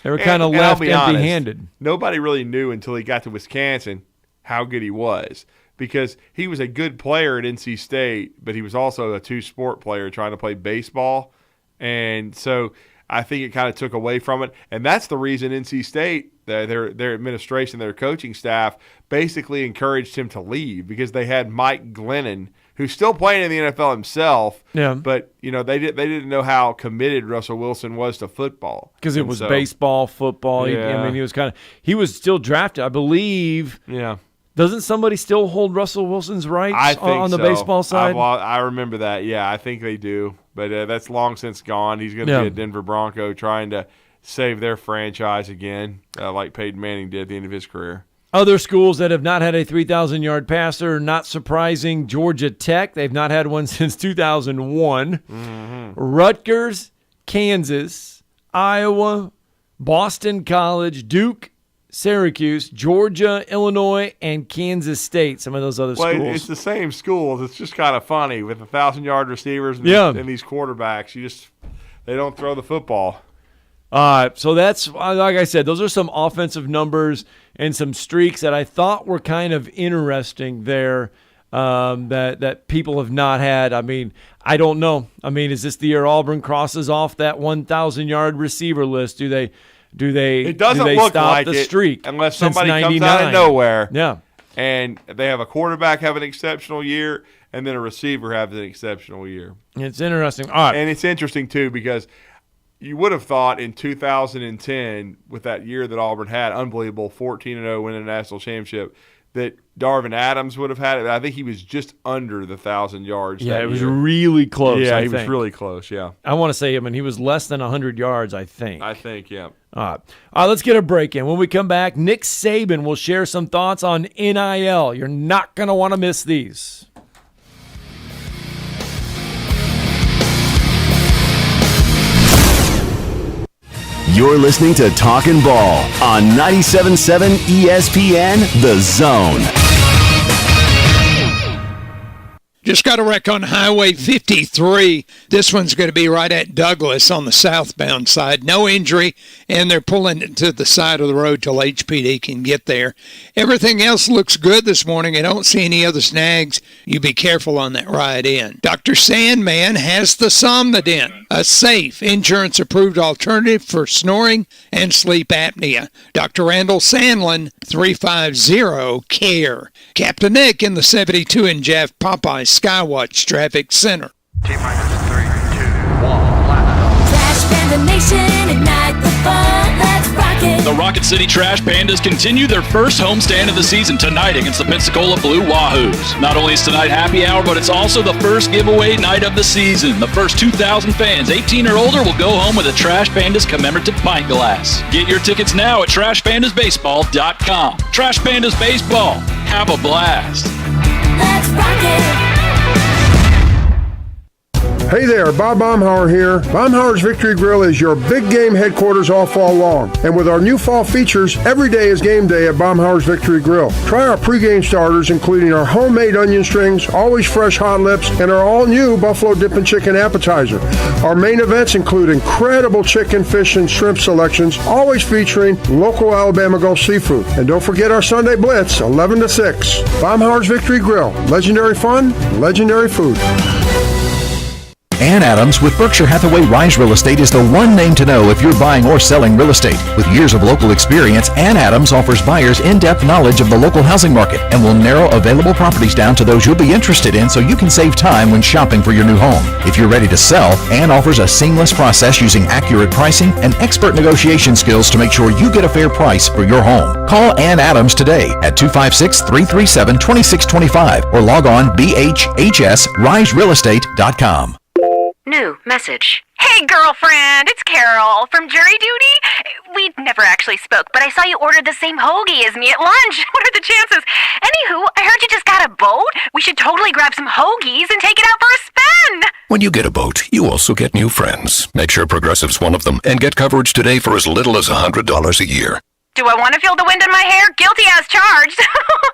they were kind of left empty-handed. Nobody really knew until he got to Wisconsin how good he was. Because he was a good player at NC State, but he was also a two-sport player trying to play baseball. And so I think it kind of took away from it. And that's the reason NC State, their administration, their coaching staff, basically encouraged him to leave because they had Mike Glennon, who's still playing in the NFL himself. Yeah. But, they didn't know how committed Russell Wilson was to football. Because it was baseball, football. Yeah. He was still drafted, I believe. Yeah. Doesn't somebody still hold Russell Wilson's rights I think on the so. baseball side? I remember that. Yeah, I think they do. But that's long since gone. He's going to be a Denver Bronco trying to save their franchise again, like Peyton Manning did at the end of his career. Other schools that have not had a 3,000-yard passer, not surprising, Georgia Tech. They've not had one since 2001. Mm-hmm. Rutgers, Kansas, Iowa, Boston College, Duke, Syracuse, Georgia, Illinois, and Kansas State. Some of those other schools. Well, it's the same schools. It's just kind of funny with 1,000-yard receivers and these quarterbacks. They don't throw the football. So that's, like I said, those are some offensive numbers and some streaks that I thought were kind of interesting there that people have not had. I mean, I don't know. I mean, is this the year Auburn crosses off that 1,000-yard receiver list? Do they It doesn't look stop like the it streak unless since somebody 99? comes out of nowhere. Yeah. And they have a quarterback have an exceptional year, and then a receiver have an exceptional year. It's interesting. All right. And it's interesting, too, because you would have thought in 2010, with that year that Auburn had, unbelievable, 14-0 winning a national championship, that Darvin Adams would have had it. I think he was just under the 1,000 yards. Yeah, it was really close. Yeah, I he think. was really close, yeah. I want to say, he was less than 100 yards, I think. Yeah. All right, let's get a break in. When we come back, Nick Saban will share some thoughts on NIL. You're not going to want to miss these. You're listening to Talkin Ball on 97.7 ESPN, The Zone. Just got a wreck on Highway 53. This one's going to be right at Douglas on the southbound side. No injury, and they're pulling it to the side of the road till HPD can get there. Everything else looks good this morning. I don't see any other snags. You be careful on that ride in. Dr. Sandman has the Somnodent, a safe, insurance-approved alternative for snoring and sleep apnea. Dr. Randall Sandlin, 350-CARE. Captain Nick in the 72 and Jeff Popeye Skywatch Traffic Center. T-minus 3, 2, 1, Trash Panda Nation, ignite the fun, let's rock it. The Rocket City Trash Pandas continue their first homestand of the season tonight against the Pensacola Blue Wahoos. Not only is tonight happy hour, but it's also the first giveaway night of the season. The first 2,000 fans 18 or older will go home with a Trash Pandas commemorative pint glass. Get your tickets now at TrashPandasBaseball.com. Trash Pandas Baseball. Have a blast. Let's rock it. Hey there, Bob Baumhauer here. Baumhauer's Victory Grill is your big game headquarters all fall long. And with our new fall features, every day is game day at Baumhauer's Victory Grill. Try our pregame starters, including our homemade onion strings, always fresh hot lips, and our all-new Buffalo Dippin' Chicken appetizer. Our main events include incredible chicken, fish, and shrimp selections, always featuring local Alabama Gulf seafood. And don't forget our Sunday Blitz, 11 to 6. Baumhauer's Victory Grill. Legendary fun, legendary food. Ann Adams with Berkshire Hathaway Rise Real Estate is the one name to know if you're buying or selling real estate. With years of local experience, Ann Adams offers buyers in-depth knowledge of the local housing market and will narrow available properties down to those you'll be interested in so you can save time when shopping for your new home. If you're ready to sell, Ann offers a seamless process using accurate pricing and expert negotiation skills to make sure you get a fair price for your home. Call Ann Adams today at 256-337-2625 or log on bhhsriserealestate.com. New message. Hey, girlfriend, it's Carol from jury duty. We never actually spoke, but I saw you ordered the same hoagie as me at lunch. What are the chances? Anywho, I heard you just got a boat. We should totally grab some hoagies and take it out for a spin. When you get a boat, you also get new friends. Make sure Progressive's one of them and get coverage today for as little as $100 a year. Do I want to feel the wind in my hair? Guilty as charged.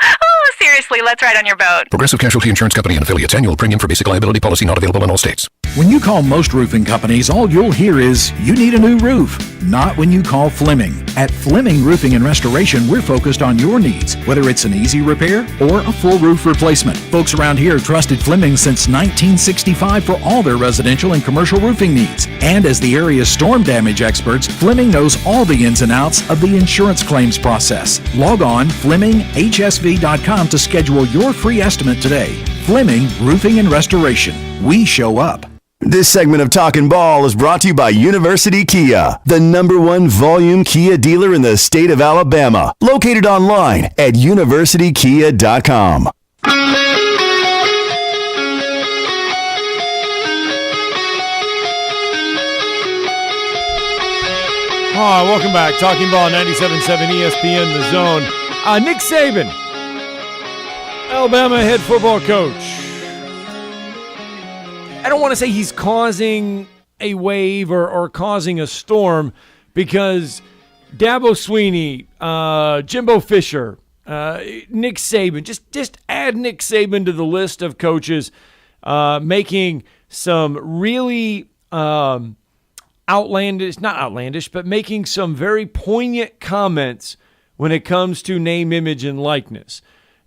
Oh, seriously, let's ride on your boat. Progressive Casualty Insurance Company and affiliates. Annual premium for basic liability policy not available in all states. When you call most roofing companies, all you'll hear is, you need a new roof. Not when you call Fleming. At Fleming Roofing and Restoration, we're focused on your needs, whether it's an easy repair or a full roof replacement. Folks around here have trusted Fleming since 1965 for all their residential and commercial roofing needs. And as the area's storm damage experts, Fleming knows all the ins and outs of the insurance claims process. Log on FlemingHSV.com to schedule your free estimate today. Fleming Roofing and Restoration. We show up. This segment of Talkin Ball is brought to you by University Kia, the #1 volume Kia dealer in the state of Alabama. Located online at universitykia.com. Hi, welcome back. Talking Ball 97.7 ESPN The Zone. Nick Saban, Alabama head football coach. I don't want to say he's causing a wave or causing a storm, because Dabo Swinney, Jimbo Fisher, Nick Saban, just add Nick Saban to the list of coaches making some really not outlandish, but making some very poignant comments when it comes to name, image, and likeness.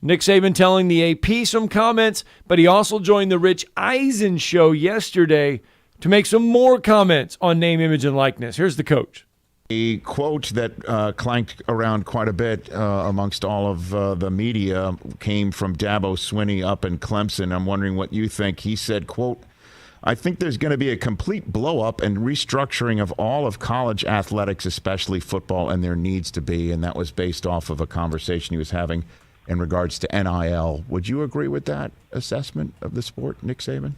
Nick Saban telling the AP some comments, but he also joined the Rich Eisen show yesterday to make some more comments on name, image, and likeness. Here's the coach. A quote that clanked around quite a bit amongst all of the media came from Dabo Swinney up in Clemson. I'm wondering what you think. He said, quote, "I think there's going to be a complete blow-up and restructuring of all of college athletics, especially football, and there needs to be." And that was based off of a conversation he was having in regards to NIL. Would you agree with that assessment of the sport, Nick Saban?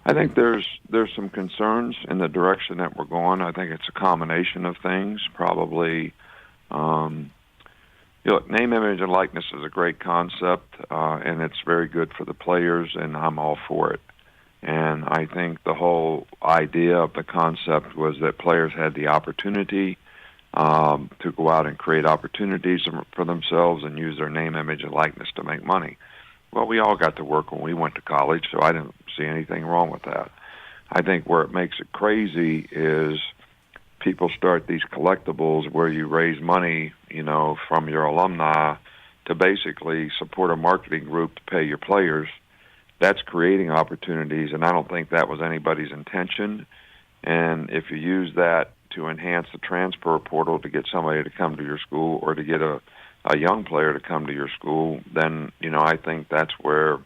I think there's some concerns in the direction that we're going. I think it's a combination of things. Probably, name, image, and likeness is a great concept, and it's very good for the players, and I'm all for it. And I think the whole idea of the concept was that players had the opportunity to go out and create opportunities for themselves and use their name, image, and likeness to make money. Well, we all got to work when we went to college, so I didn't see anything wrong with that. I think where it makes it crazy is people start these collectibles where you raise money, from your alumni to basically support a marketing group to pay your players. That's creating opportunities, and I don't think that was anybody's intention. And if you use that to enhance the transfer portal to get somebody to come to your school or to get a young player to come to your school, then, I think that's where,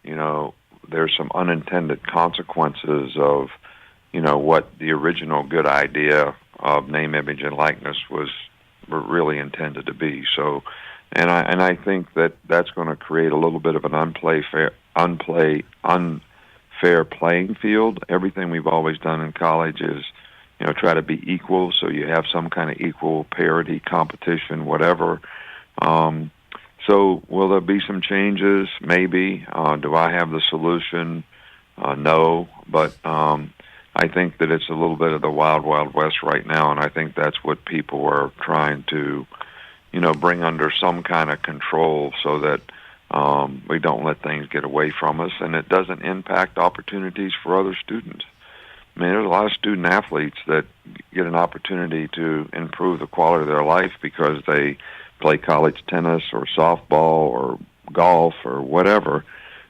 there's some unintended consequences of, what the original good idea of name, image, and likeness was really intended to be. So, and I think that's going to create a little bit of an unfair playing field. Everything we've always done in college is, try to be equal, so you have some kind of equal parity, competition, whatever. So will there be some changes? Maybe. Do I have the solution? No. But I think that it's a little bit of the wild, wild west right now, and I think that's what people are trying to, bring under some kind of control so that we don't let things get away from us, and it doesn't impact opportunities for other students. I mean, there's a lot of student athletes that get an opportunity to improve the quality of their life because they play college tennis or softball or golf or whatever,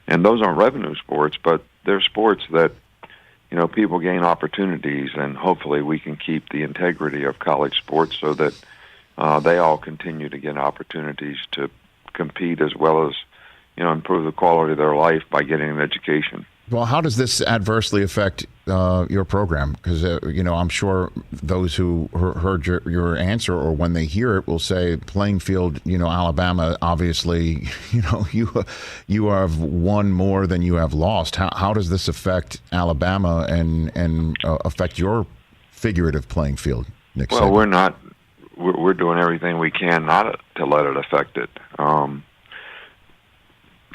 and those aren't revenue sports, but they're sports that, people gain opportunities, and hopefully we can keep the integrity of college sports so that they all continue to get opportunities to compete as well as, improve the quality of their life by getting an education. Well, how does this adversely affect your program? Because, I'm sure those who heard your answer or when they hear it will say playing field, Alabama, obviously, you have won more than you have lost. How does this affect Alabama and affect your figurative playing field, Nick? Well, Saban? we're doing everything we can not to let it affect it.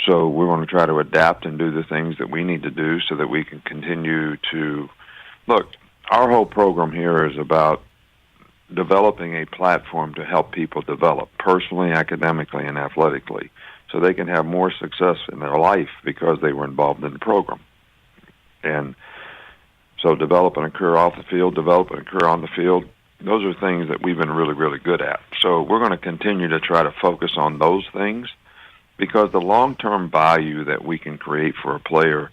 So we're going to try to adapt and do the things that we need to do so that we can continue to look. Our whole program here is about developing a platform to help people develop personally, academically, and athletically so they can have more success in their life because they were involved in the program. And so developing a career off the field, developing a career on the field, those are things that we've been really, really good at. So we're going to continue to try to focus on those things, because the long-term value that we can create for a player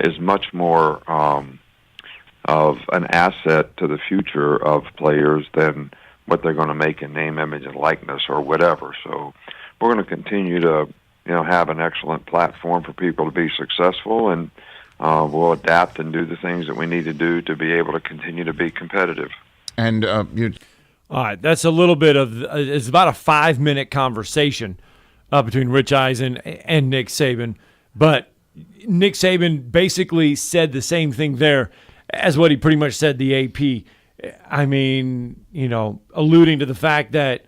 is much more of an asset to the future of players than what they're going to make in name, image, and likeness or whatever. So we're going to continue to, have an excellent platform for people to be successful, and we'll adapt and do the things that we need to do to be able to continue to be competitive. And all right, that's a little bit of it's about a 5-minute conversation between Rich Eisen and Nick Saban, but Nick Saban basically said the same thing there as what he pretty much said the AP. I mean, alluding to the fact that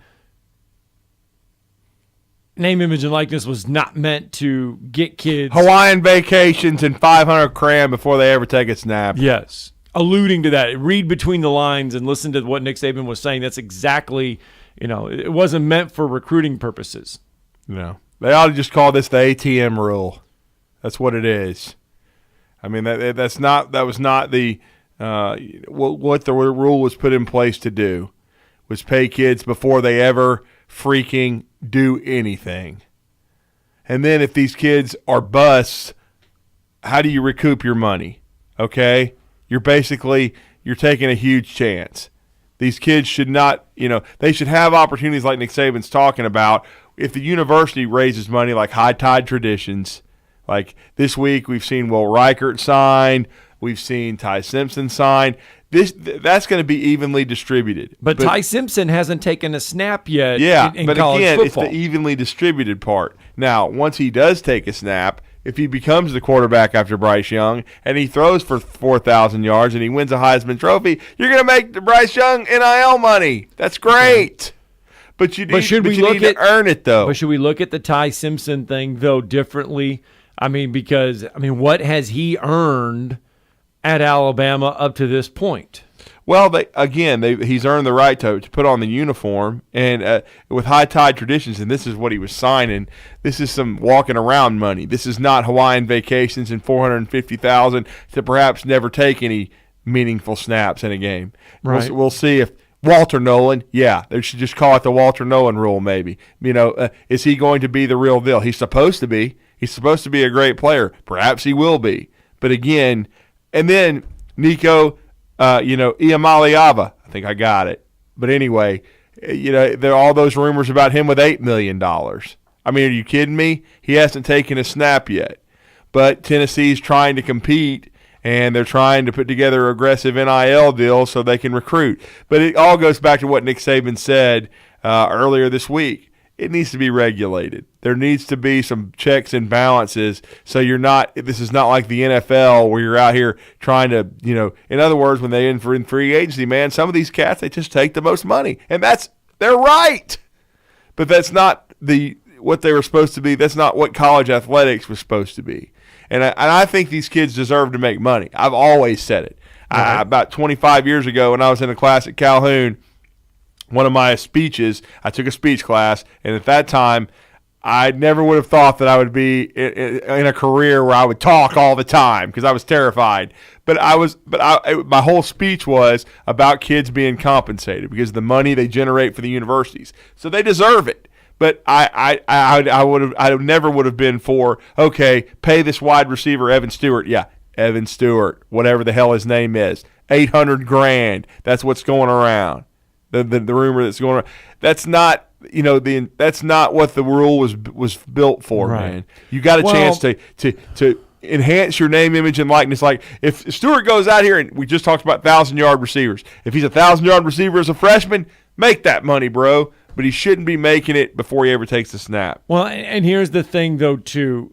name, image, and likeness was not meant to get kids Hawaiian vacations and 500 cram before they ever take a snap. Yes. Alluding to that. Read between the lines and listen to what Nick Saban was saying. That's exactly, it wasn't meant for recruiting purposes. No. They ought to just call this the ATM rule. That's what it is. I mean, that was not the what the rule was put in place to do, was pay kids before they ever freaking do anything. And then if these kids are busts, how do you recoup your money? Okay? You're taking a huge chance. These kids should not, they should have opportunities like Nick Saban's talking about. If the university raises money like High Tide Traditions, like this week we've seen Will Reichert sign, we've seen Ty Simpson sign. That's going to be evenly distributed. But Ty Simpson hasn't taken a snap yet in but college again, football. it's the evenly distributed part. Now, once he does take a snap, if he becomes the quarterback after Bryce Young and he throws for 4,000 yards and he wins a Heisman Trophy, you're going to make the Bryce Young NIL money. That's great. But you need to earn it, though. But should we look at the Ty Simpson thing, though, differently? I mean, because, what has he earned at Alabama up to this point? Well, he's earned the right to put on the uniform, and with High Tide Traditions, and this is what he was signing. This is some walking around money. This is not Hawaiian vacations and $450,000 to perhaps never take any meaningful snaps in a game. Right. We'll see if Walter Nolan. Yeah, they should just call it the Walter Nolan rule. Maybe is he going to be the real deal? He's supposed to be. He's supposed to be a great player. Perhaps he will be. But again, and then Nico. Iamaleava, I think I got it. But anyway, there are all those rumors about him with $8 million. I mean, are you kidding me? He hasn't taken a snap yet. But Tennessee's trying to compete, and they're trying to put together aggressive NIL deals so they can recruit. But it all goes back to what Nick Saban said earlier this week. It needs to be regulated. There needs to be some checks and balances so this is not like the NFL where you're out here trying to, in other words, when they in free agency, man, some of these cats, they just take the most money. And they're right. But that's not what they were supposed to be. That's not what college athletics was supposed to be. And I think these kids deserve to make money. I've always said it. Right. About 25 years ago when I was in a class at Calhoun, one of my speeches, I took a speech class, and at that time, I never would have thought that I would be in a career where I would talk all the time because I was terrified. But my whole speech was about kids being compensated because of the money they generate for the universities, so they deserve it. But I never would have been for, okay, pay this wide receiver Evan Stewart, Evan Stewart, whatever the hell his name is, $800,000. That's what's going around. The rumor that's going around. That's not that's not what the rule was built for, right. Man. You got a chance to enhance your name, image, and likeness. Like if Stewart goes out here, and we just talked about 1,000-yard receivers. If he's a 1,000-yard receiver as a freshman, make that money, bro. But he shouldn't be making it before he ever takes the snap. Well, and here's the thing, though, too.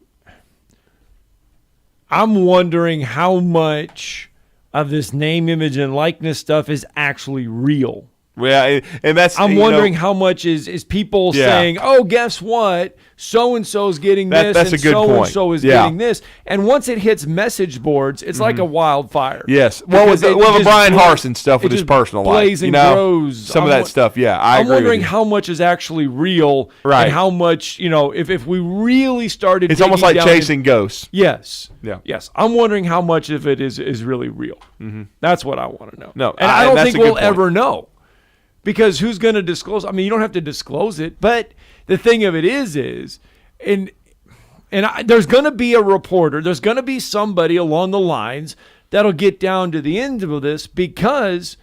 I'm wondering how much of this name, image, and likeness stuff is actually real. Yeah, and that's I'm wondering how much is people saying, "Oh, guess what? So and so's getting this, that's and a good so point. and so is getting this." And once it hits message boards, it's like a wildfire. Yes, well, with the Brian Harsin stuff with his personal life, grows. Some of that stuff. Yeah, I'm wondering how much is actually real, right? And how much if we really started, it's almost like chasing ghosts. Yes. Yeah. Yes. I'm wondering how much of it is really real. Mm-hmm. That's what I want to know. No, and I don't think we'll ever know. Because who's going to disclose? I mean, you don't have to disclose it. But the thing of it is there's going to be a reporter. There's going to be somebody along the lines that'll get down to the end of this because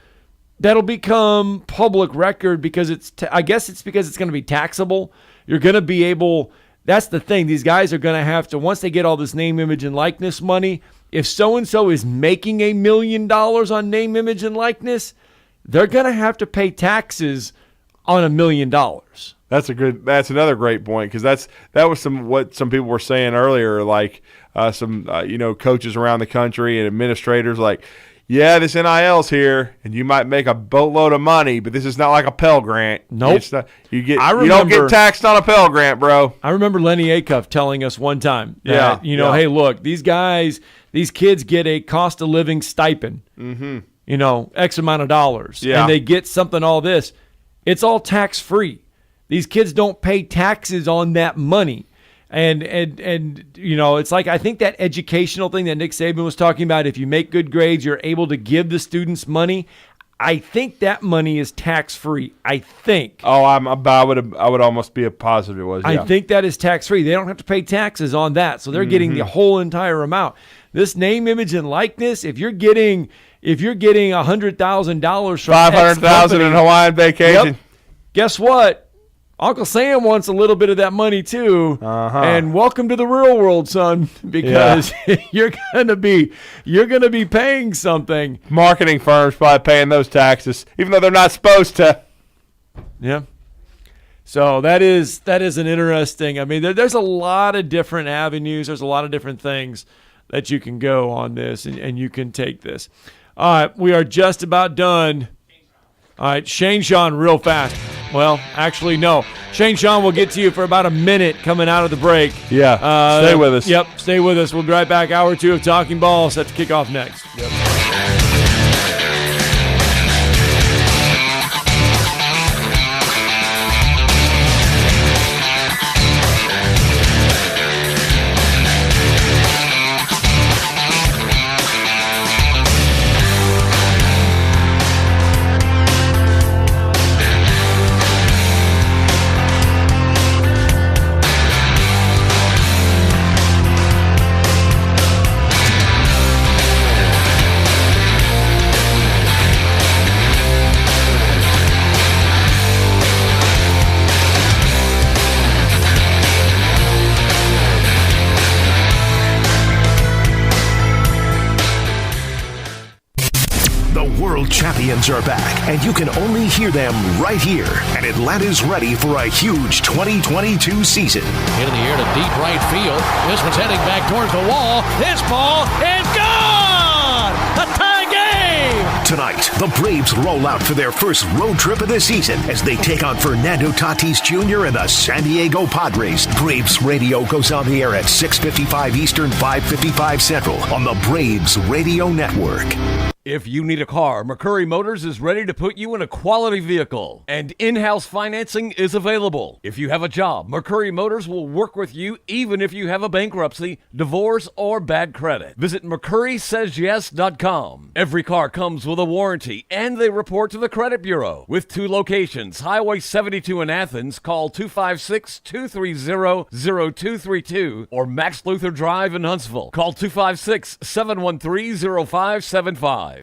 that'll become public record because I guess it's because it's going to be taxable. You're going to be able that's the thing. These guys are going to have to, once they get all this name, image, and likeness money, if so-and-so is making $1 million on name, image, and likeness, they're going to have to pay taxes on $1 million. That's another great point, because that was what some people were saying earlier, like some coaches around the country and administrators, like, yeah, this NIL's here, and you might make a boatload of money, but this is not like a Pell Grant. Nope. It's not, you don't get taxed on a Pell Grant, bro. I remember Lenny Acuff telling us one time that, hey, look, these kids get a cost of living stipend, X amount of dollars, and they get something, all this. It's all tax-free. These kids don't pay taxes on that money. And it's like, I think that educational thing that Nick Saban was talking about, if you make good grades, you're able to give the students money. I think that money is tax-free. I think. Oh, I would almost be a positive it was. Yeah. I think that is tax-free. They don't have to pay taxes on that, so they're getting the whole entire amount. This name, image, and likeness, if you're getting $100,000 from $500,000 in Hawaiian vacation, guess what? Uncle Sam wants a little bit of that money too, and welcome to the real world, son, because you're gonna be paying something. Marketing firms probably paying those taxes, even though they're not supposed to. Yeah. So that is an interesting. I mean, there's a lot of different avenues. There's a lot of different things that you can go on this, and you can take this. All right, we are just about done. All right, Shane Sean, real fast. Well, actually, no. Shane Sean will get to you for about a minute coming out of the break. Yeah, stay with us. Yep, stay with us. We'll be right back. Hour 2 of Talking Ball set to kick off next. Yep. Champions are back, and you can only hear them right here. And Atlanta's ready for a huge 2022 season. Hit in the air to deep right field. This one's heading back towards the wall. This ball is gone! A tie game! Tonight, the Braves roll out for their first road trip of the season as they take on Fernando Tatis Jr. and the San Diego Padres. Braves Radio goes on the air at 6:55 Eastern, 5:55 Central on the Braves Radio Network. If you need a car, McCurry Motors is ready to put you in a quality vehicle, and in-house financing is available. If you have a job, McCurry Motors will work with you even if you have a bankruptcy, divorce, or bad credit. Visit McCurrySaysYes.com. Every car comes with a warranty, and they report to the credit bureau. With 2 locations, Highway 72 in Athens, call 256-230-0232, or Max Luther Drive in Huntsville. Call 256-713-0575.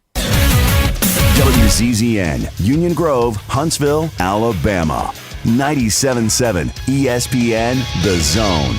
WZZN, Union Grove, Huntsville, Alabama. 97.7 ESPN, The Zone.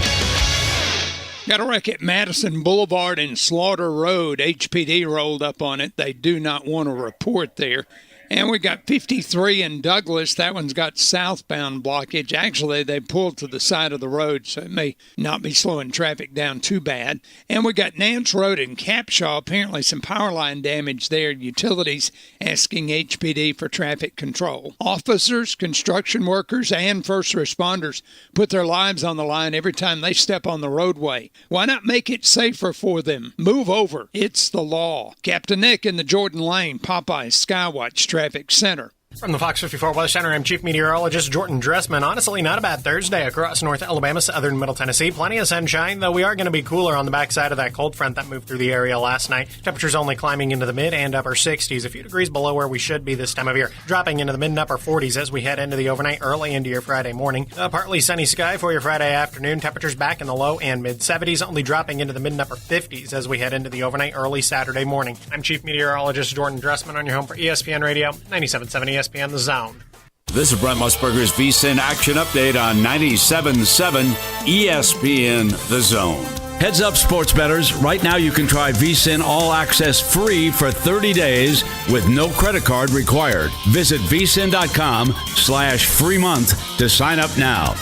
Got a wreck at Madison Boulevard and Slaughter Road. HPD rolled up on it. They do not want to report there. And we got 53 in Douglas. That one's got southbound blockage. Actually, they pulled to the side of the road, so it may not be slowing traffic down too bad. And we got Nance Road in Capshaw. Apparently some power line damage there. Utilities asking HPD for traffic control. Officers, construction workers, and first responders put their lives on the line every time they step on the roadway. Why not make it safer for them? Move over. It's the law. Captain Nick in the Jordan Lane, Popeyes Skywatch Traffic Center. From the Fox 54 Weather Center, I'm Chief Meteorologist Jordan Dressman. Honestly, not a bad Thursday across North Alabama, southern Middle Tennessee. Plenty of sunshine, though we are going to be cooler on the backside of that cold front that moved through the area last night. Temperatures only climbing into the mid and upper 60s, a few degrees below where we should be this time of year. Dropping into the mid and upper 40s as we head into the overnight, early into your Friday morning. Partly sunny sky for your Friday afternoon. Temperatures back in the low and mid 70s, only dropping into the mid and upper 50s as we head into the overnight, early Saturday morning. I'm Chief Meteorologist Jordan Dressman on your home for ESPN Radio, 97.7 ESPN The Zone. This is Brent Musburger's VSiN Action Update on 97.7 ESPN The Zone. Heads up, sports bettors. Right now you can try VSiN All Access free for 30 days with no credit card required. Visit vsin.com/free month to sign up now.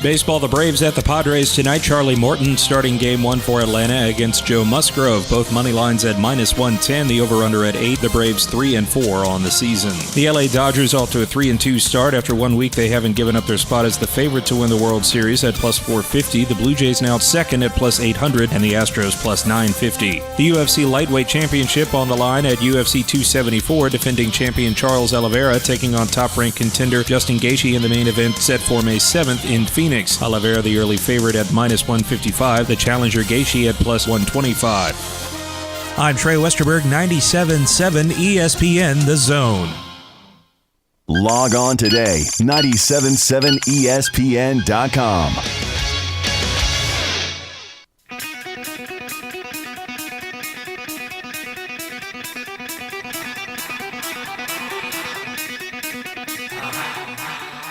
Baseball, the Braves at the Padres tonight. Charlie Morton starting game 1 for Atlanta against Joe Musgrove. Both money lines at -110. The over-under at 8. The Braves 3-4 on the season. The LA Dodgers off to a 3-2 start. After 1 week, they haven't given up their spot as the favorite to win the World Series at +450. The Blue Jays now second at +800, and the Astros +950. The UFC Lightweight Championship on the line at UFC 274. Defending champion Charles Oliveira taking on top-ranked contender Justin Gaethje in the main event set for May 7th in Phoenix. Oliveira the early favorite at -155. The challenger Gaethje at +125. I'm Trey Westerberg, 97.7 ESPN The Zone. Log on today, 977ESPN.com.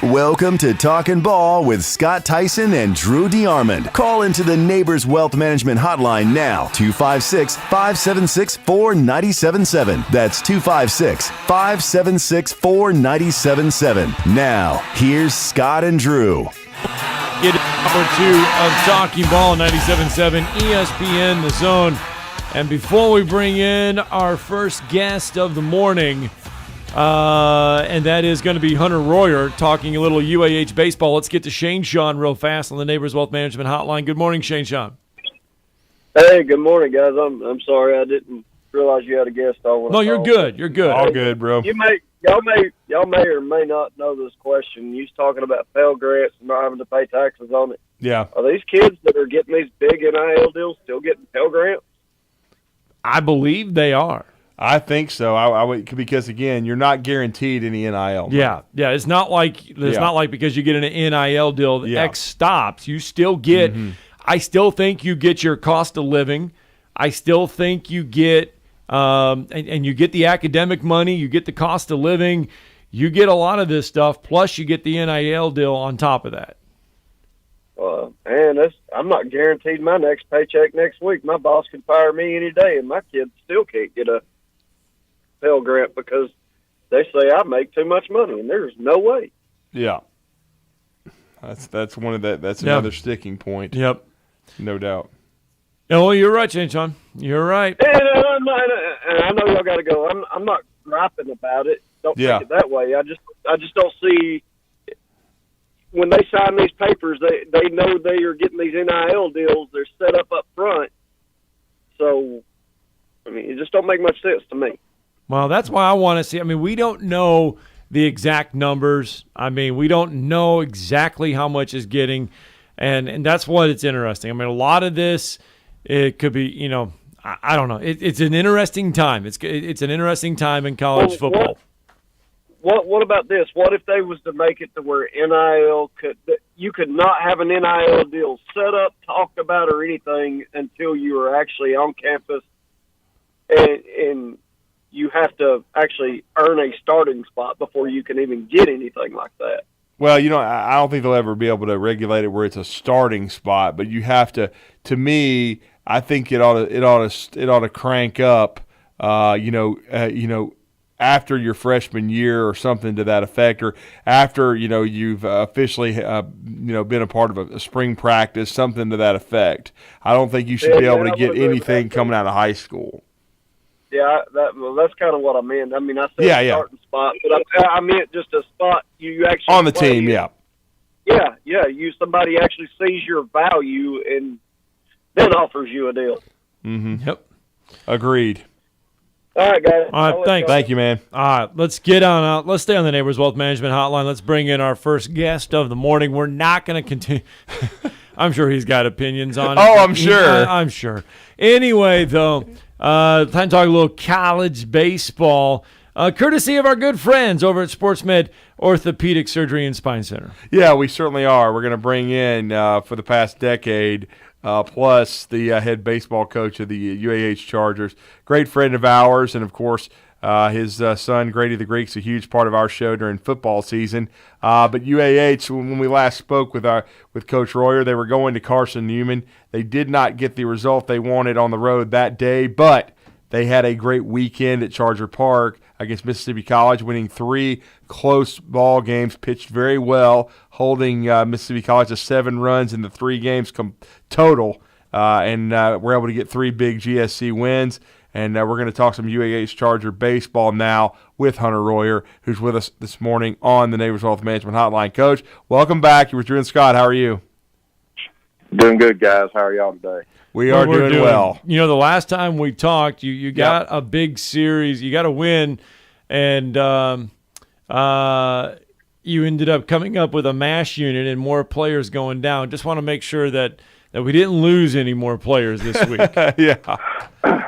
Welcome to Talkin Ball with Scott Tyson and Drew DeArmond. Call into the Neighbors Wealth Management Hotline now, 256-576-4977. That's 256-576-4977. Now, here's Scott and Drew. Get hour 2 of Talkin Ball, 97.7 ESPN The Zone. And before we bring in our first guest of the morning, and that is going to be Hunter Royer talking a little UAH baseball. Let's get to Shane Sean real fast on the Neighbors Wealth Management Hotline. Good morning, Shane Sean. Hey, good morning, guys. I'm sorry I didn't realize you had a guest on. No, you're good. You're good. All good, bro. Y'all may or may not know this question. You was talking about Pell Grants and not having to pay taxes on it. Yeah. Are these kids that are getting these big NIL deals still getting Pell Grants? I believe they are. I think so. I would, because again, you're not guaranteed any NIL. Yeah, yeah. It's not like because you get an NIL deal, the X stops. You still get. I still think you get your cost of living. I still think you get, and you get the academic money. You get the cost of living. You get a lot of this stuff. Plus, you get the NIL deal on top of that. Man, I'm not guaranteed my next paycheck next week. My boss can fire me any day, and my kids still can't get a Pell Grant because they say I make too much money, and there's no way. Yeah, that's one of that. That's another sticking point. Yep, no doubt. Oh, you're right, Shane Sean. You're right. And I know y'all got to go. I'm not griping about it. Don't take it that way. I just don't see when they sign these papers. They know they are getting these NIL deals. They're set up front. So, I mean, it just don't make much sense to me. Well, that's why I want to see. I mean, we don't know the exact numbers. I mean, we don't know exactly how much is getting, and that's what it's interesting. I mean, a lot of this, it could be, I don't know. It's an interesting time. It's an interesting time in college football. What about this? What if they was to make it to where you could not have an NIL deal set up, talked about, or anything until you were actually on campus, and you have to actually earn a starting spot before you can even get anything like that. Well, I don't think they'll ever be able to regulate it where it's a starting spot, but you have to. To me, I think it ought to crank up. After your freshman year or something to that effect, or after you've officially been a part of a spring practice, something to that effect. I don't think you should be able to get anything coming out of high school. Yeah, that's kind of what I meant. I mean, I said starting spot, but I meant just a spot you actually on the team. Yeah. Somebody actually sees your value and then offers you a deal. Mm-hmm. Yep. Agreed. All right, guys. All right, thanks. Thank you, man. All right, let's get on out. Let's stay on the Neighbors Wealth Management Hotline. Let's bring in our first guest of the morning. We're not going to continue. I'm sure he's got opinions on it. Oh, I'm sure. I'm sure. Anyway, though, time to talk a little college baseball, courtesy of our good friends over at SportsMed Orthopedic Surgery and Spine Center. Yeah, we certainly are. We're going to bring in, for the past decade, plus the head baseball coach of the UAH Chargers, great friend of ours, and of course His son, Grady the Greek's a huge part of our show during football season. But UAH, when we last spoke with Coach Royer, they were going to Carson Newman. They did not get the result they wanted on the road that day, but they had a great weekend at Charger Park against Mississippi College, winning 3 close ball games, pitched very well, holding Mississippi College to 7 runs in the 3 games total, and we're able to get 3 big GSC wins. And we're going to talk some UAH Charger baseball now with Hunter Royer, who's with us this morning on the Neighbors Wealth Management Hotline. Coach, welcome back. You were Drew and Scott. How are you? Doing good, guys. How are y'all today? We are doing well. You know, the last time we talked, you got a big series. You got a win, and you ended up coming up with a MASH unit and more players going down. Just want to make sure that we didn't lose any more players this week. Yeah.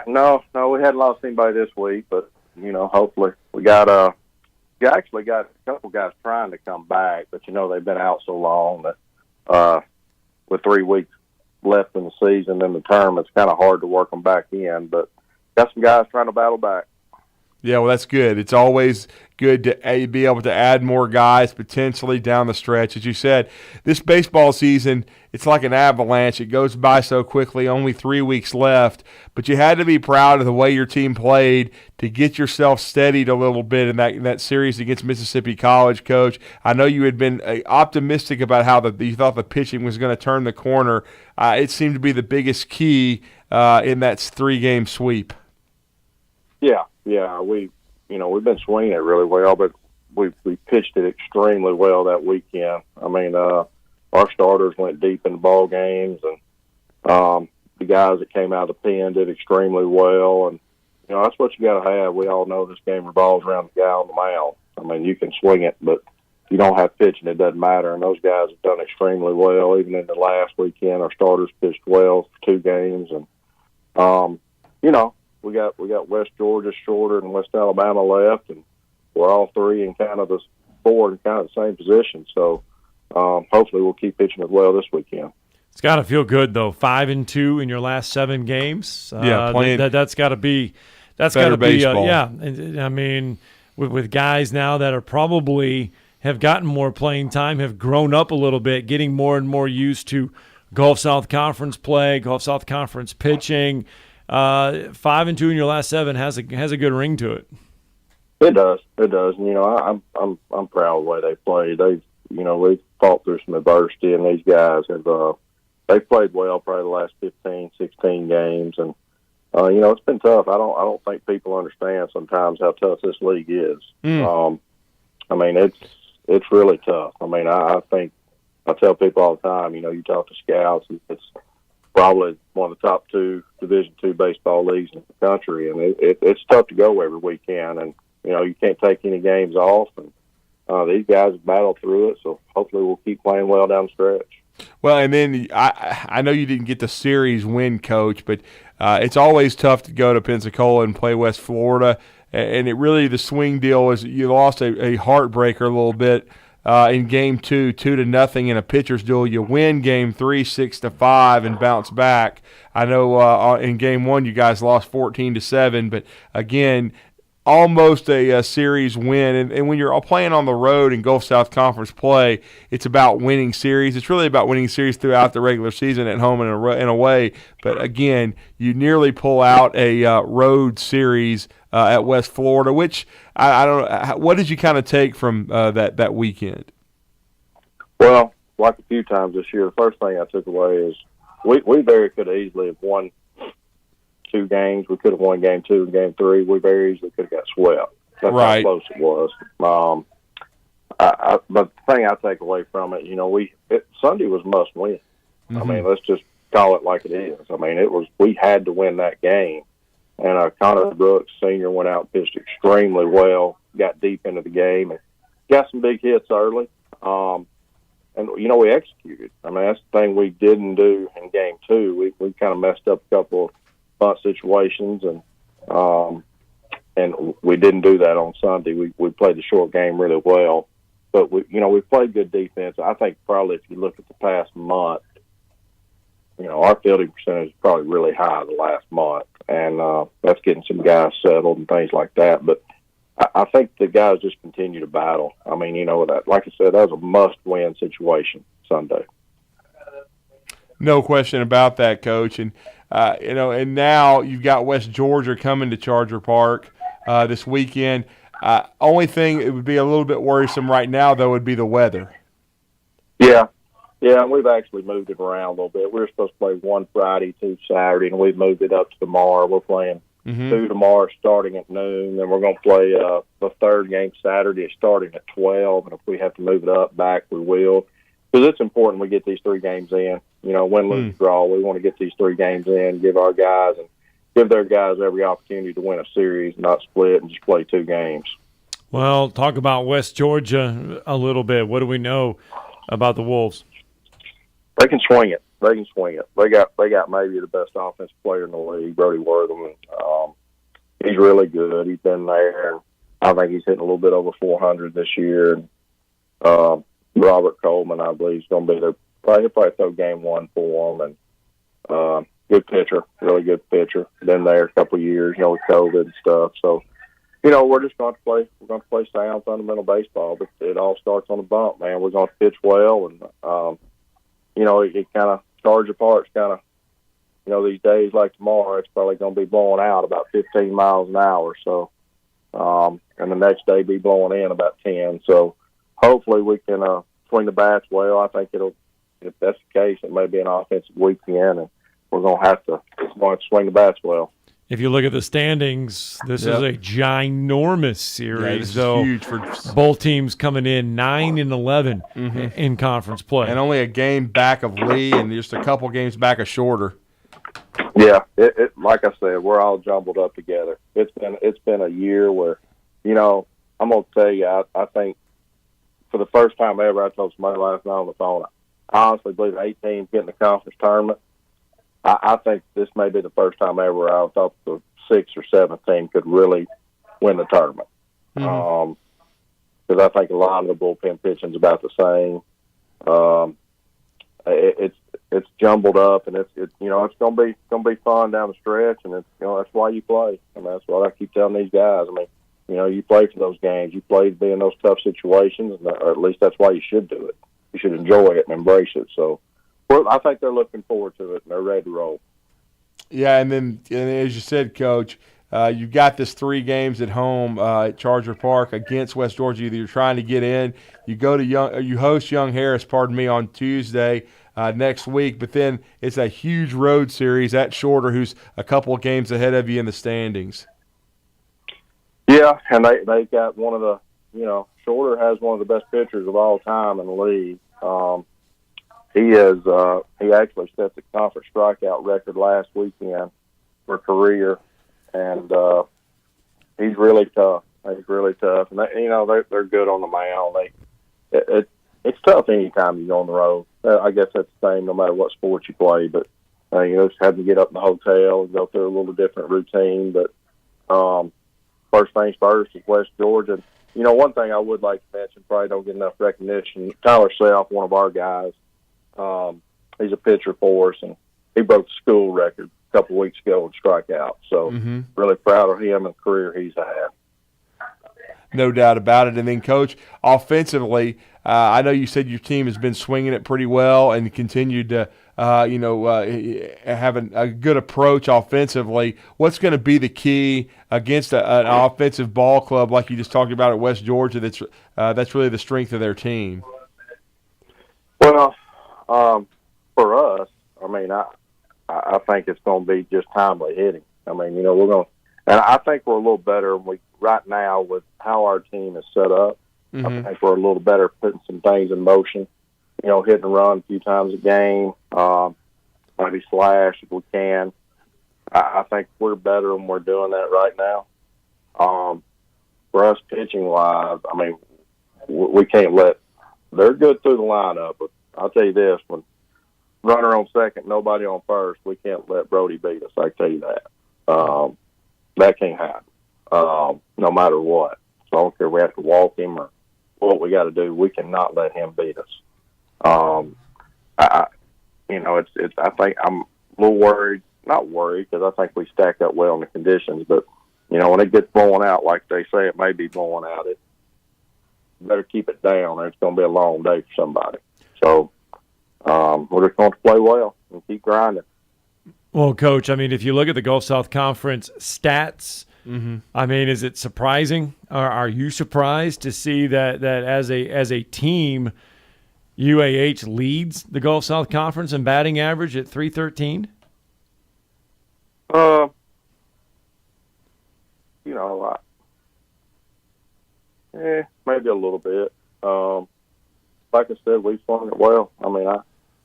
No, we hadn't lost anybody this week, but, hopefully we actually got a couple guys trying to come back, but, they've been out so long that with 3 weeks left in the season and the term, it's kind of hard to work them back in, but got some guys trying to battle back. Yeah, well, that's good. It's always good to be able to add more guys potentially down the stretch. As you said, this baseball season, it's like an avalanche. It goes by so quickly, only 3 weeks left. But you had to be proud of the way your team played to get yourself steadied a little bit in that series against Mississippi College, Coach. I know you had been optimistic about how you thought the pitching was going to turn the corner. It seemed to be the biggest key in that 3-game sweep. Yeah, we've been swinging it really well, but we pitched it extremely well that weekend. I mean, our starters went deep in the ball games, and the guys that came out of the pen did extremely well. And that's what you got to have. We all know this game revolves around the guy on the mound. I mean, you can swing it, but if you don't have pitching, it doesn't matter. And those guys have done extremely well. Even in the last weekend, our starters pitched well for 2 games, and We got West Georgia shorter and West Alabama left, and we're all 3 in kind of the 4 in kind of the same position. So hopefully we'll keep pitching as well this weekend. It's got to feel good though. 5-2 in your last 7 games. Playing that's got to be. That's got to be. Yeah, I mean, with guys now that are probably have gotten more playing time, have grown up a little bit, getting more and more used to Gulf South Conference play, Gulf South Conference pitching. 5-2 in your last 7 has a good ring to it. It does. And, I'm proud of the way they played. We've fought through some adversity, and these guys have they've played well probably the last 15, 16 games, and it's been tough. I don't think people understand sometimes how tough this league is. I mean, it's really tough. I mean, I think I tell people all the time. You talk to scouts, and it's probably one of the top 2 Division II baseball leagues in the country, and it's tough to go every weekend, and you can't take any games off, and these guys have battled through it, so hopefully we'll keep playing well down the stretch. Well, and then I know you didn't get the series win, Coach, but it's always tough to go to Pensacola and play West Florida, and it really, the swing deal is you lost a heartbreaker a little bit in Game 2, 2-0 in a pitcher's duel. You win Game 3, 6-5, and bounce back. I know in Game 1 you guys lost 14-7, but again, almost a series win. And when you're playing on the road in Gulf South Conference play, it's about winning series. It's really about winning series throughout the regular season at home and away. But again, you nearly pull out a road series at West Florida, which I don't know. What did you kind of take from that weekend? Well, like a few times this year, the first thing I took away is we very could have easily have won 2 games. We could have won Game 2 and Game 3. We very easily could have got swept. That's how close it was. But the thing I take away from it, Sunday was must win. Mm-hmm. I mean, let's just call it like it is. I mean, we had to win that game. And Connor Brooks, Sr., went out and pitched extremely well, got deep into the game, and got some big hits early. And, we executed. I mean, that's the thing we didn't do in Game 2. We kind of messed up a couple of bunt situations, and we didn't do that on Sunday. We played the short game really well. But, we played good defense. I think probably if you look at the past month, our fielding percentage is probably really high the last month. and that's getting some guys settled and things like that. But I think the guys just continue to battle. I mean, that, like I said, that was a must-win situation Sunday. No question about that, Coach. And and now you've got West Georgia coming to Charger Park this weekend. Only thing it would be a little bit worrisome right now, though, would be the weather. Yeah, and we've actually moved it around a little bit. We were supposed to play one Friday, 2 Saturday, and we've moved it up to tomorrow. We're playing 2 tomorrow starting at noon, then we're going to play the third game Saturday starting at 12, and if we have to move it up back, we will. Because it's important we get these 3 games in. Win, lose, draw. We want to get these 3 games in, give our guys and give their guys every opportunity to win a series, not split and just play 2 games. Well, talk about West Georgia a little bit. What do we know about the Wolves? They can swing it. They got maybe the best offensive player in the league, Brody Wortham. He's really good. He's been there. I think he's hitting a little bit over 400 this year. And, Robert Coleman, I believe, is going to be there. He'll probably throw game 1 for them. And good pitcher, really good pitcher. Been there a couple of years, with COVID and stuff. So, we're just going to play. We're going to play sound, fundamental baseball. But it all starts on the bump, man. We're going to pitch well, and it kind of Charger Park's kind of, these days like tomorrow, it's probably going to be blowing out about 15 miles an hour. So, and the next day be blowing in about 10. So, hopefully we can swing the bats well. I think if that's the case, it may be an offensive weekend, and we're going to have to swing the bats well. If you look at the standings, this is a ginormous series. Yeah, this is huge for both teams coming in 9-11 in conference play, and only a game back of Lee, and just a couple games back of Shorter. Yeah, it like I said, we're all jumbled up together. It's been a year where, I'm going to tell you, I think for the first time ever, I told somebody last night on the phone, I honestly believe 8 teams get in the conference tournament. I think this may be the first time ever I thought the 6th or 7th team could really win the tournament. Because I think a lot of the bullpen pitching is about the same. It's jumbled up, and it's going to be fun down the stretch, and that's why you play. I mean, that's what I keep telling these guys. I mean, you play for those games. You play to be in those tough situations, or at least that's why you should do it. You should enjoy it and embrace it. So, I think they're looking forward to it, and they're ready to roll. Yeah, and as you said, Coach, you've got this 3 games at home at Charger Park against West Georgia. Either you're trying to get in, you host Young Harris, on Tuesday next week, but then it's a huge road series at Shorter, who's a couple of games ahead of you in the standings. Yeah, and they got one of the, Shorter has one of the best pitchers of all time in the league. He actually set the conference strikeout record last weekend for career, and he's really tough. He's really tough, and they're good on the mound. It's tough anytime you go on the road. I guess that's the same no matter what sport you play. But just having to get up in the hotel and go through a little different routine. But first things first is West Georgia. One thing I would like to mention, probably don't get enough recognition. Tyler Self, one of our guys. He's a pitcher for us, and he broke the school record a couple of weeks ago in strikeout. So really proud of him and the career he's had. No doubt about it. And then, Coach, offensively, I know you said your team has been swinging it pretty well and continued to, have a good approach offensively. What's going to be the key against an offensive ball club like you just talked about at West Georgia? That's really the strength of their team. Well, for us, I mean, I think it's going to be just timely hitting. I mean, we're going to, and I think we're a little better right now with how our team is set up. I think we're a little better putting some things in motion, hitting and run a few times a game, maybe slash if we can. I think we're better when we're doing that right now. For us pitching-wise, I mean, we can't they're good through the lineup, but I'll tell you this, when runner on second, nobody on first, we can't let Brody beat us. I can tell you that. That can't happen, no matter what. So I don't care if we have to walk him or what we got to do. We cannot let him beat us. I think I'm a little worried. not worried because I think we stack up well in the conditions. But when it gets blowing out, like they say, it may be blowing out. It better keep it down, or it's going to be a long day for somebody. So we're just going to play well and keep grinding. Well, Coach, I mean, if you look at the Gulf South Conference stats, I mean, is it surprising? Are you surprised to see that as a team, UAH leads the Gulf South Conference in batting average at .313? Maybe a little bit. Like I said, we swung it well. I mean,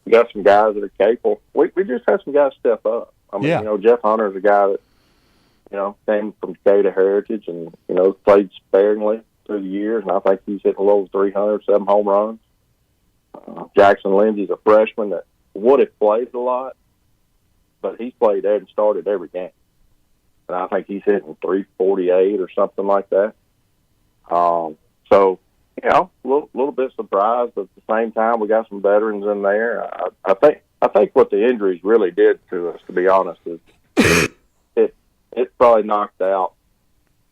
we got some guys that are capable. We just had some guys step up. I mean, Jeff Hunter's a guy that, came from Decatur Heritage and, played sparingly through the years, and I think he's hitting a little 300, 7 home runs. Jackson Lindsay's a freshman that would have played a lot, but he's played and started every game. And I think he's hitting 348 or something like that. So, a little bit surprised, but at the same time, we got some veterans in there. I think what the injuries really did to us, to be honest, is it probably knocked out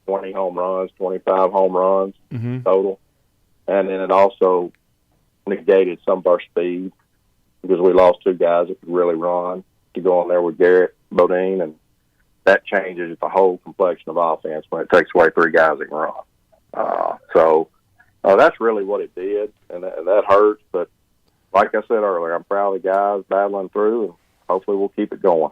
20 home runs, 25 home runs total. And then it also negated some of our speed because we lost 2 guys that could really run to go in there with Garrett Bodine, and that changes the whole complexion of offense when it takes away 3 guys that can run. So that's really what it did, and that hurts. But like I said earlier, I'm proud of the guys battling through, and hopefully we'll keep it going.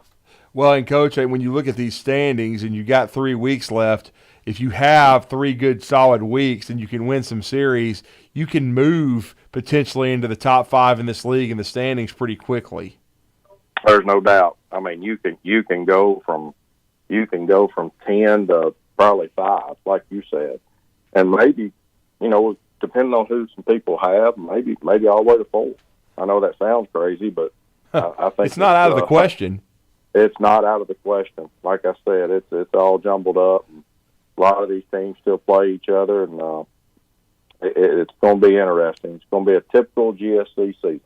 Well, and Coach, when you look at these standings and you got 3 weeks left, if you have 3 good solid weeks and you can win some series, you can move potentially into the top 5 in this league in the standings pretty quickly. There's no doubt. I mean, you can go from 10 to probably 5, like you said, and maybe, depending on who some people have, maybe all the way to 4. I know that sounds crazy, but I think it's not out of the question. It's not out of the question. Like I said, it's all jumbled up. And a lot of these teams still play each other, and it's going to be interesting. It's going to be a typical GSC season.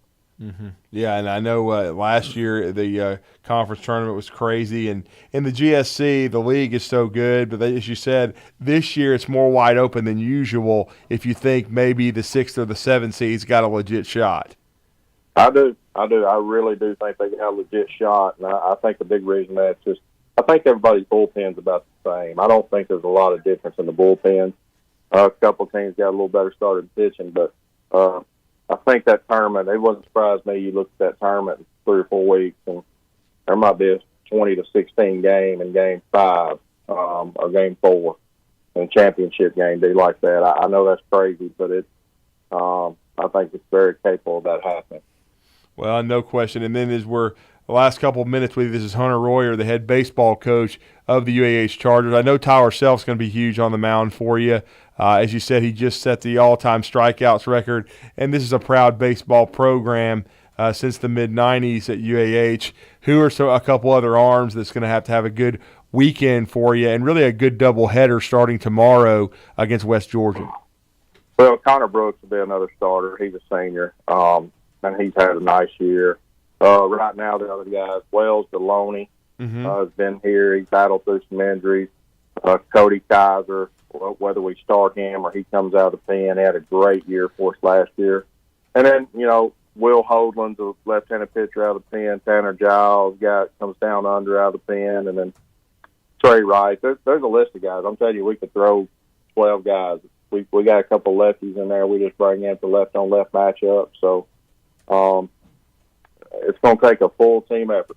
Yeah, and I know last year the conference tournament was crazy, and in the GSC, the league is so good, but as you said, this year it's more wide open than usual if you think maybe the 6th or the 7th seed's got a legit shot. I do. I really do think they got a legit shot, and I think the big reason that's just I think everybody's bullpen's about the same. I don't think there's a lot of difference in the bullpen. A couple teams got a little better started pitching, but I think that tournament, it wouldn't surprise me. You look at that tournament in 3 or 4 weeks, and there might be a 20 to 16 game in Game 5 or Game 4 and championship game day like that. I know that's crazy, but I think it's very capable of that happening. Well, no question. And then as we're the last couple of minutes with you, this is Hunter Royer, the head baseball coach of the UAH Chargers. I know Tyler Self's going to be huge on the mound for you. As you said, he just set the all-time strikeouts record, and this is a proud baseball program since the mid-'90s at UAH. Who are a couple other arms that's going to have a good weekend for you, and really a good doubleheader starting tomorrow against West Georgia? Well, Connor Brooks will be another starter. He's a senior, and he's had a nice year. Right now, the other guys, Wells Deloney has been here. He's battled through some injuries. Cody Kaiser, whether we start him or he comes out of the pen, he had a great year for us last year. And then, Will Holdland's a left-handed pitcher out of the pen. Tanner Giles, guy comes down under out of the pen. And then Trey Rice. There's a list of guys. I'm telling you, we could throw 12 guys. We got a couple lefties in there we just bring in for left-on-left matchup. So it's going to take a full team effort.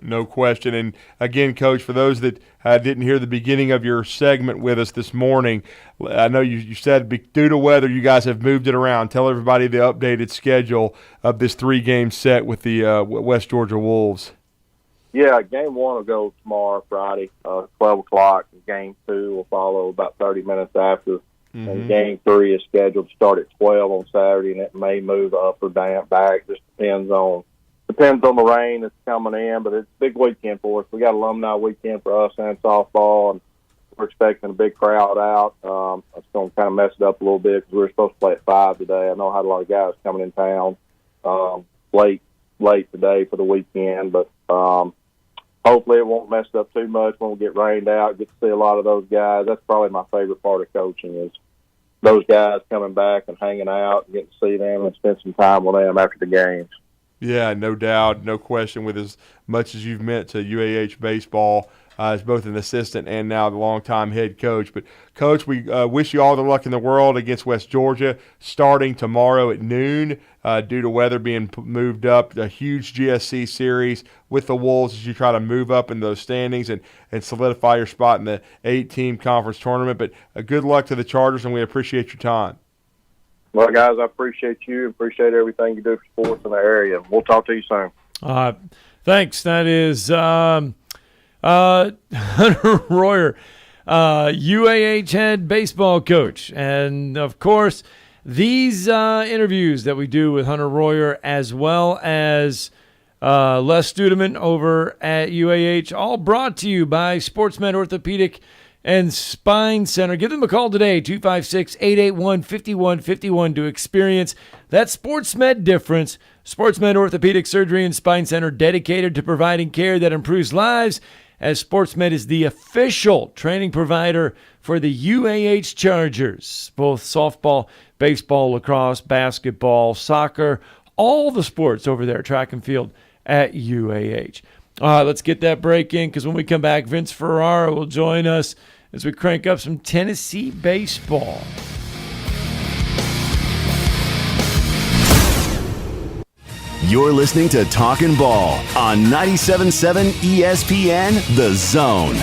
No question. And again, Coach, for those that didn't hear the beginning of your segment with us this morning, I know you said due to weather you guys have moved it around. Tell everybody the updated schedule of this 3-game set with the West Georgia Wolves. Yeah, Game 1 will go tomorrow, Friday, 12 o'clock. Game 2 will follow about 30 minutes after. And Game 3 is scheduled to start at 12 on Saturday, and it may move up or down back. Just depends on the rain that's coming in, but it's a big weekend for us. We got alumni weekend for us and softball, and we're expecting a big crowd out. It's going to kind of mess it up a little bit because we were supposed to play at 5 today. I know I had a lot of guys coming in town late today for the weekend, but hopefully it won't mess up too much. Won't get rained out. Get to see a lot of those guys. That's probably my favorite part of coaching is those guys coming back and hanging out and getting to see them and spend some time with them after the games. Yeah, no doubt, no question. With as much as you've meant to UAH baseball as both an assistant and now the longtime head coach. But, Coach, we wish you all the luck in the world against West Georgia starting tomorrow at noon due to weather being moved up. A huge GSC series with the Wolves as you try to move up in those standings and solidify your spot in the 8-team conference tournament. But good luck to the Chargers, and we appreciate your time. Well, guys, I appreciate you. Appreciate everything you do for sports in the area. We'll talk to you soon. Thanks. That is Hunter Royer, UAH head baseball coach. And, of course, these interviews that we do with Hunter Royer as well as Les Studeman over at UAH, all brought to you by SportsMed Orthopedic and Spine Center. Give them a call today, 256-881-5151, to experience that SportsMed difference. SportsMed Orthopedic Surgery and Spine Center, dedicated to providing care that improves lives, as SportsMed is the official training provider for the UAH Chargers. Both softball, baseball, lacrosse, basketball, soccer, all the sports over there, track and field at UAH. Let's get that break in, because when we come back, Vince Ferrara will join us as we crank up some Tennessee baseball. You're listening to Talkin Ball on 97.7 ESPN The Zone.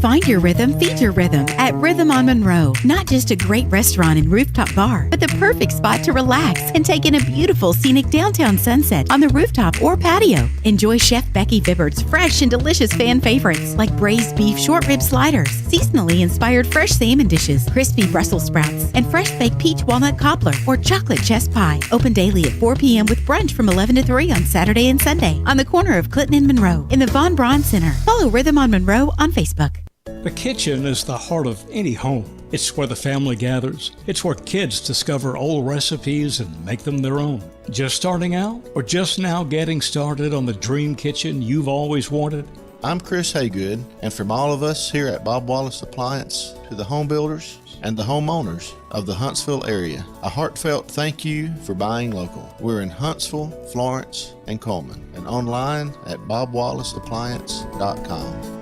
Find your rhythm, feed your rhythm at Rhythm on Monroe. Not just a great restaurant and rooftop bar, but the perfect spot to relax and take in a beautiful scenic downtown sunset on the rooftop or patio. Enjoy Chef Becky Vibbert's fresh and delicious fan favorites like braised beef short rib sliders, seasonally inspired fresh salmon dishes, crispy Brussels sprouts, and fresh baked peach walnut cobbler or chocolate chess pie. Open daily at 4 p.m. with brunch from 11 to 3 on Saturday and Sunday on the corner of Clinton and Monroe in the Von Braun Center. Follow Rhythm on Monroe on Facebook. The kitchen is the heart of any home. It's where the family gathers. It's where kids discover old recipes and make them their own. Just starting out or just now getting started on the dream kitchen you've always wanted? I'm Chris Haygood, and from all of us here at Bob Wallace Appliance to the home builders and the homeowners of the Huntsville area, a heartfelt thank you for buying local. We're in Huntsville, Florence, and Coleman, and online at bobwallaceappliance.com.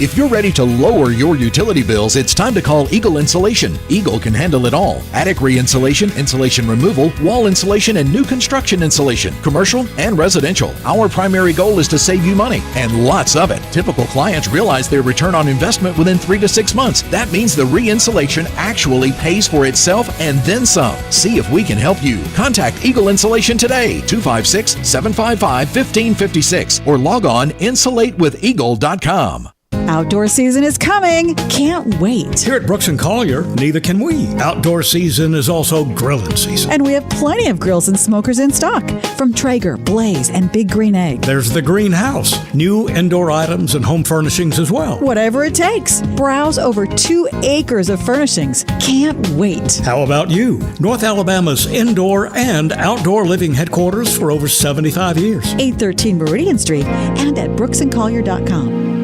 If you're ready to lower your utility bills, it's time to call Eagle Insulation. Eagle can handle it all. Attic re-insulation, insulation removal, wall insulation, and new construction insulation, commercial and residential. Our primary goal is to save you money, and lots of it. Typical clients realize their return on investment within 3 to 6 months. That means the re-insulation actually pays for itself and then some. See if we can help you. Contact Eagle Insulation today, 256-755-1556, or log on insulatewitheagle.com. Outdoor season is coming. Can't wait. Here at Brooks & Collier, neither can we. Outdoor season is also grilling season. And we have plenty of grills and smokers in stock from Traeger, Blaze, and Big Green Egg. There's the greenhouse, new indoor items and home furnishings as well. Whatever it takes. Browse over 2 acres of furnishings. Can't wait. How about you? North Alabama's indoor and outdoor living headquarters for over 75 years. 813 Meridian Street and at brooksandcollier.com.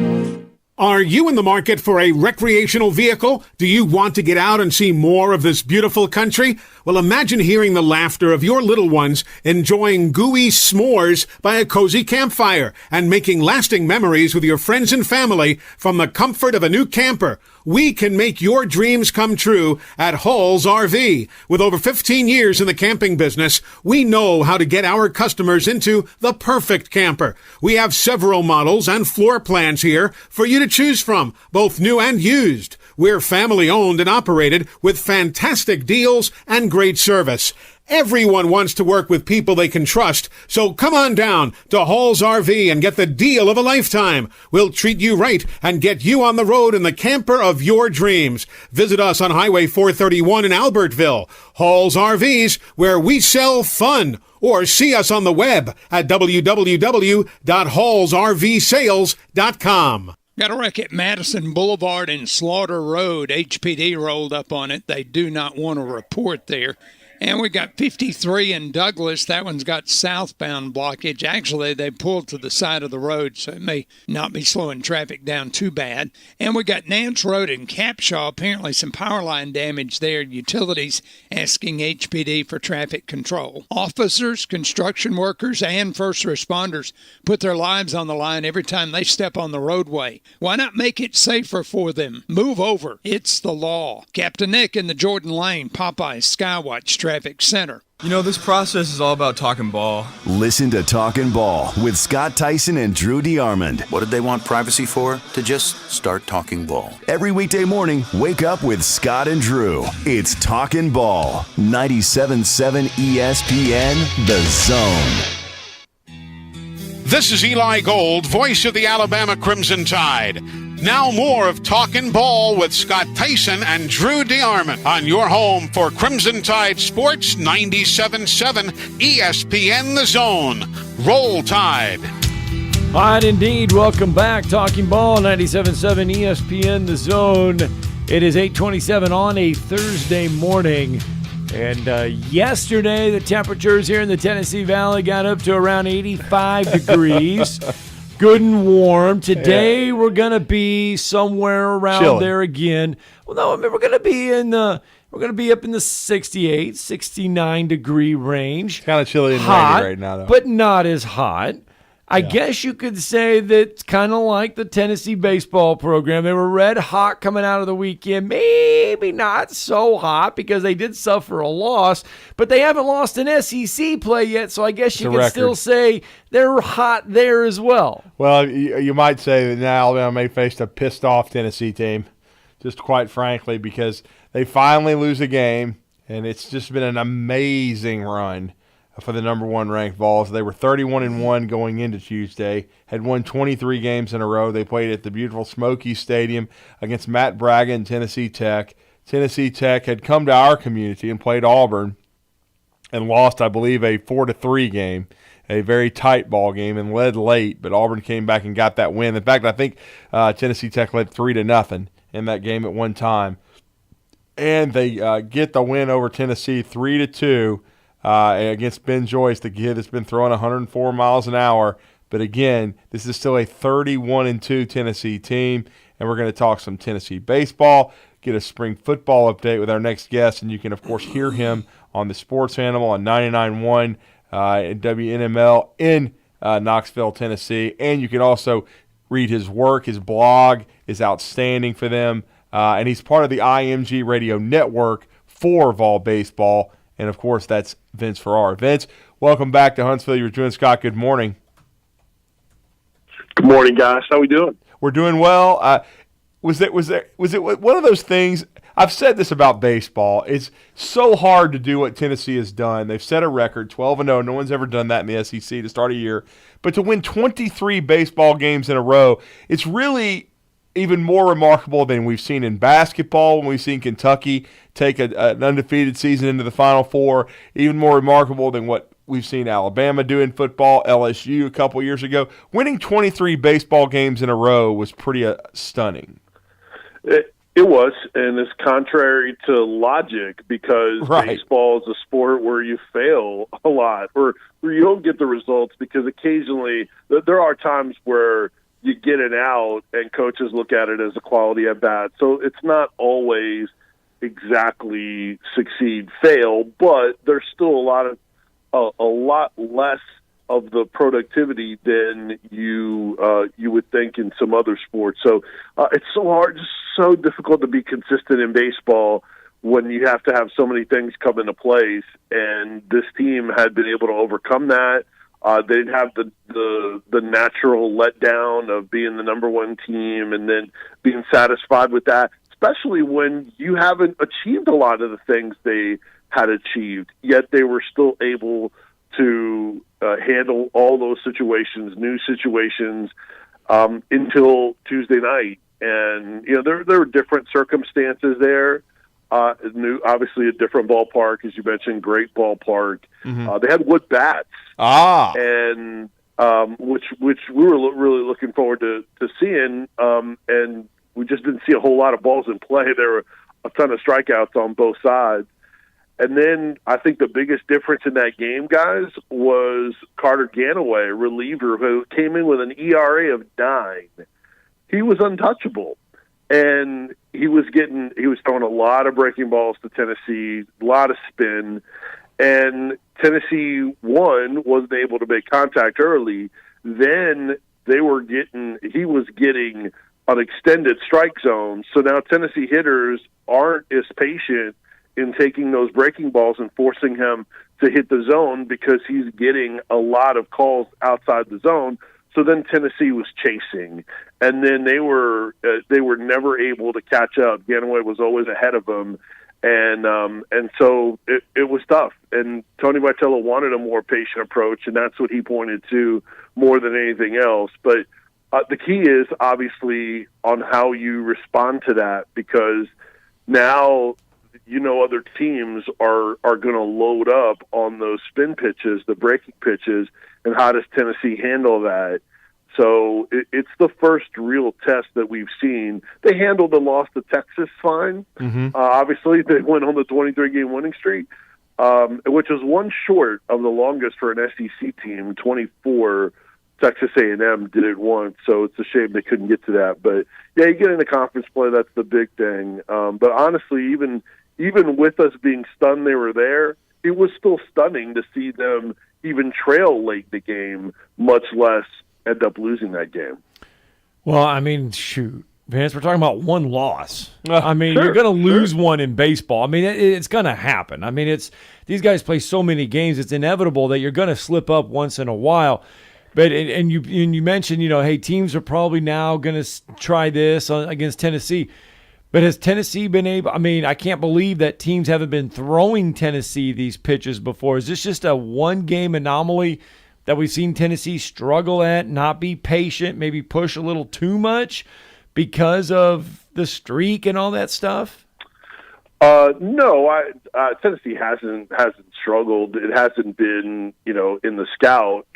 Are you in the market for a recreational vehicle? Do you want to get out and see more of this beautiful country? Well, imagine hearing the laughter of your little ones enjoying gooey s'mores by a cozy campfire and making lasting memories with your friends and family from the comfort of a new camper. We can make your dreams come true at Hall's RV. With over 15 years in the camping business, we know how to get our customers into the perfect camper. We have several models and floor plans here for you to choose from, both new and used. We're family owned and operated with fantastic deals and great service. Everyone wants to work with people they can trust, so come on down to Hall's RV and get the deal of a lifetime. We'll treat you right and get you on the road in the camper of your dreams. Visit us on Highway 431 in Albertville. Hall's RVs, where we sell fun. Or see us on the web at www.hallsrvsales.com. Got a wreck at Madison Boulevard and Slaughter Road. HPD rolled up on it. They do not want to report there. And we got 53 in Douglas. That one's got southbound blockage. Actually, they pulled to the side of the road, so it may not be slowing traffic down too bad. And we got Nance Road in Capshaw. Apparently some power line damage there. Utilities asking HPD for traffic control. Officers, construction workers, and first responders put their lives on the line every time they step on the roadway. Why not make it safer for them? Move over. It's the law. Captain Nick in the Jordan Lane Popeye Skywatch Traffic Center. You know, this process is all about talking ball. Listen to Talkin Ball with Scott Tyson and Drew DeArmond. What did they want privacy for? To just start talking ball. Every weekday morning, wake up with Scott and Drew. It's Talkin Ball. 97.7 ESPN, The Zone. This is Eli Gold, voice of the Alabama Crimson Tide. Now more of Talkin' Ball with Scott Tyson and Drew DeArmond on your home for Crimson Tide Sports 97.7 ESPN The Zone. Roll Tide. All right, indeed. Welcome back. Talking Ball, 97.7 ESPN The Zone. It is 8:27 on a Thursday morning. And yesterday, the temperatures here in the Tennessee Valley got up to around 85 degrees. Good and warm. Today, we're going to be somewhere around Chilly. there again. Well, no, I mean, we're going to be up in the 68, 69 degree range. Kind of chilly and hot, rainy right now, though. But not as hot. I guess you could say that kind of like the Tennessee baseball program. They were red hot coming out of the weekend. Maybe not so hot because they did suffer a loss, but they haven't lost an SEC play yet, so I guess you can still say they're hot there as well. Well, you might say that now Alabama may face a pissed-off Tennessee team, just quite frankly, because they finally lose a game, and it's just been an amazing run for the number one ranked Vols. They were 31-1 going into Tuesday, had won 23 games in a row. They played at the beautiful Smoky Stadium against Matt Braga and Tennessee Tech. Tennessee Tech had come to our community and played Auburn and lost, I believe, a 4-3 game, a very tight ball game, and led late, but Auburn came back and got that win. In fact, I think Tennessee Tech led 3-0 in that game at one time. And they get the win over Tennessee 3-2. Against Ben Joyce, the kid that's been throwing 104 miles an hour. But again, this is still a 31-2 Tennessee team, and we're going to talk some Tennessee baseball, get a spring football update with our next guest, and you can, of course, hear him on the Sports Animal on 99.1 and WNML in Knoxville, Tennessee. And you can also read his work. His blog is outstanding for them, and he's part of the IMG Radio Network for Vol Baseball. And, of course, that's Vince Ferrara. Vince, welcome back to Huntsville. You're doing, Scott. Good morning. Good morning, guys. How we doing? We're doing well. Was it one of those things? I've said this about baseball. It's so hard to do what Tennessee has done. They've set a record, 12-0. No one's ever done that in the SEC to start a year. But to win 23 baseball games in a row, it's really even more remarkable than we've seen in basketball when we've seen Kentucky take an undefeated season into the Final Four, even more remarkable than what we've seen Alabama do in football, LSU a couple years ago. Winning 23 baseball games in a row was pretty stunning. It was, and it's contrary to logic because baseball is a sport where you fail a lot or where you don't get the results because occasionally there are times where you get it out and coaches look at it as a quality at bat. So it's not always exactly succeed, fail, but there's still a lot less of the productivity than you would think in some other sports. So it's so hard, just so difficult to be consistent in baseball when you have to have so many things come into place. And this team had been able to overcome that. They didn't have the natural letdown of being the number one team and then being satisfied with that, especially when you haven't achieved a lot of the things they had achieved, yet they were still able to handle all those situations, new situations, until Tuesday night. And, you know, there were different circumstances there. Obviously a different ballpark, as you mentioned, great ballpark. Mm-hmm. They had wood bats, and which we were really looking forward to seeing. And we just didn't see a whole lot of balls in play. There were a ton of strikeouts on both sides, And then I think the biggest difference in that game, guys, was Carter Ganaway, a reliever who came in with an ERA of 9. He was untouchable. And he was throwing a lot of breaking balls to Tennessee, a lot of spin. And Tennessee, wasn't able to make contact early. Then he was getting an extended strike zone. So now Tennessee hitters aren't as patient in taking those breaking balls and forcing him to hit the zone because he's getting a lot of calls outside the zone. So then Tennessee was chasing, and then they were never able to catch up. Ganaway was always ahead of them, and so it was tough. And Tony Vitello wanted a more patient approach, and that's what he pointed to more than anything else. But the key is obviously on how you respond to that, because now other teams are going to load up on those spin pitches, the breaking pitches, and how does Tennessee handle that? So it's the first real test that we've seen. They handled the loss to Texas fine. Obviously, they went on the 23-game winning streak, which was one short of the longest for an SEC team. 24, Texas A&M did it once, so it's a shame they couldn't get to that. But, yeah, you get into conference play, that's the big thing. But honestly, even with us being stunned they were there, it was still stunning to see them even trail late in the game, much less end up losing that game. Well, I mean, shoot, Vance, we're talking about one loss. I mean, Sure, you're going to lose one in baseball. I mean, it's going to happen. I mean, these guys play so many games, it's inevitable that you're going to slip up once in a while. But and you mentioned, hey, teams are probably now going to try this against Tennessee. But has Tennessee been able – I mean, I can't believe that teams haven't been throwing Tennessee these pitches before. Is this just a one-game anomaly that we've seen Tennessee struggle at, not be patient, maybe push a little too much because of the streak and all that stuff? No, Tennessee hasn't struggled. It hasn't been, in the scout.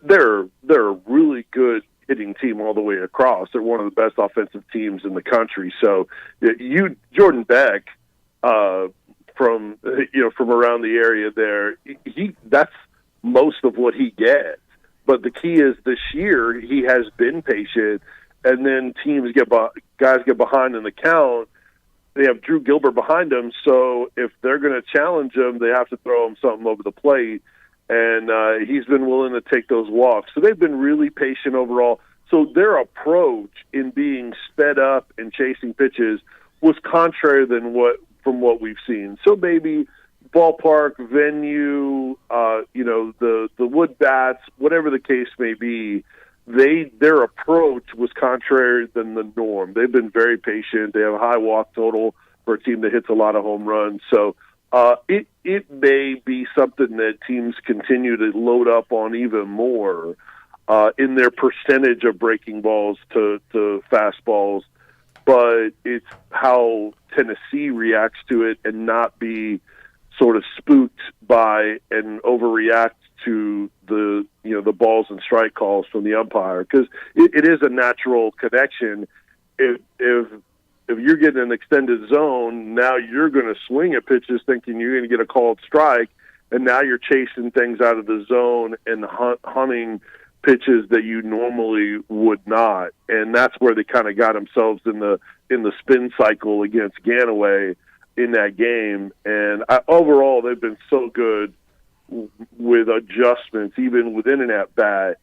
They're a really good hitting team all the way across. They're one of the best offensive teams in the country. So Jordan Beck, from around the area there, that's most of what he gets. But the key is this year he has been patient, and then guys get behind in the count. They have Drew Gilbert behind them, so if they're going to challenge him, they have to throw him something over the plate. And he's been willing to take those walks. So they've been really patient overall. So their approach in being sped up and chasing pitches was contrary from what we've seen. So maybe ballpark, venue, the wood bats, whatever the case may be, their approach was contrary than the norm. They've been very patient. They have a high walk total for a team that hits a lot of home runs. So it may be something that teams continue to load up on even more in their percentage of breaking balls to fastballs, but it's how Tennessee reacts to it and not be sort of spooked by and overreact to the balls and strike calls from the umpire, because it is a natural connection. If you're getting an extended zone, now you're going to swing at pitches thinking you're going to get a called strike, and now you're chasing things out of the zone and hunting pitches that you normally would not. And that's where they kind of got themselves in the spin cycle against Ganaway in that game. And overall, they've been so good with adjustments, even within an at-bat,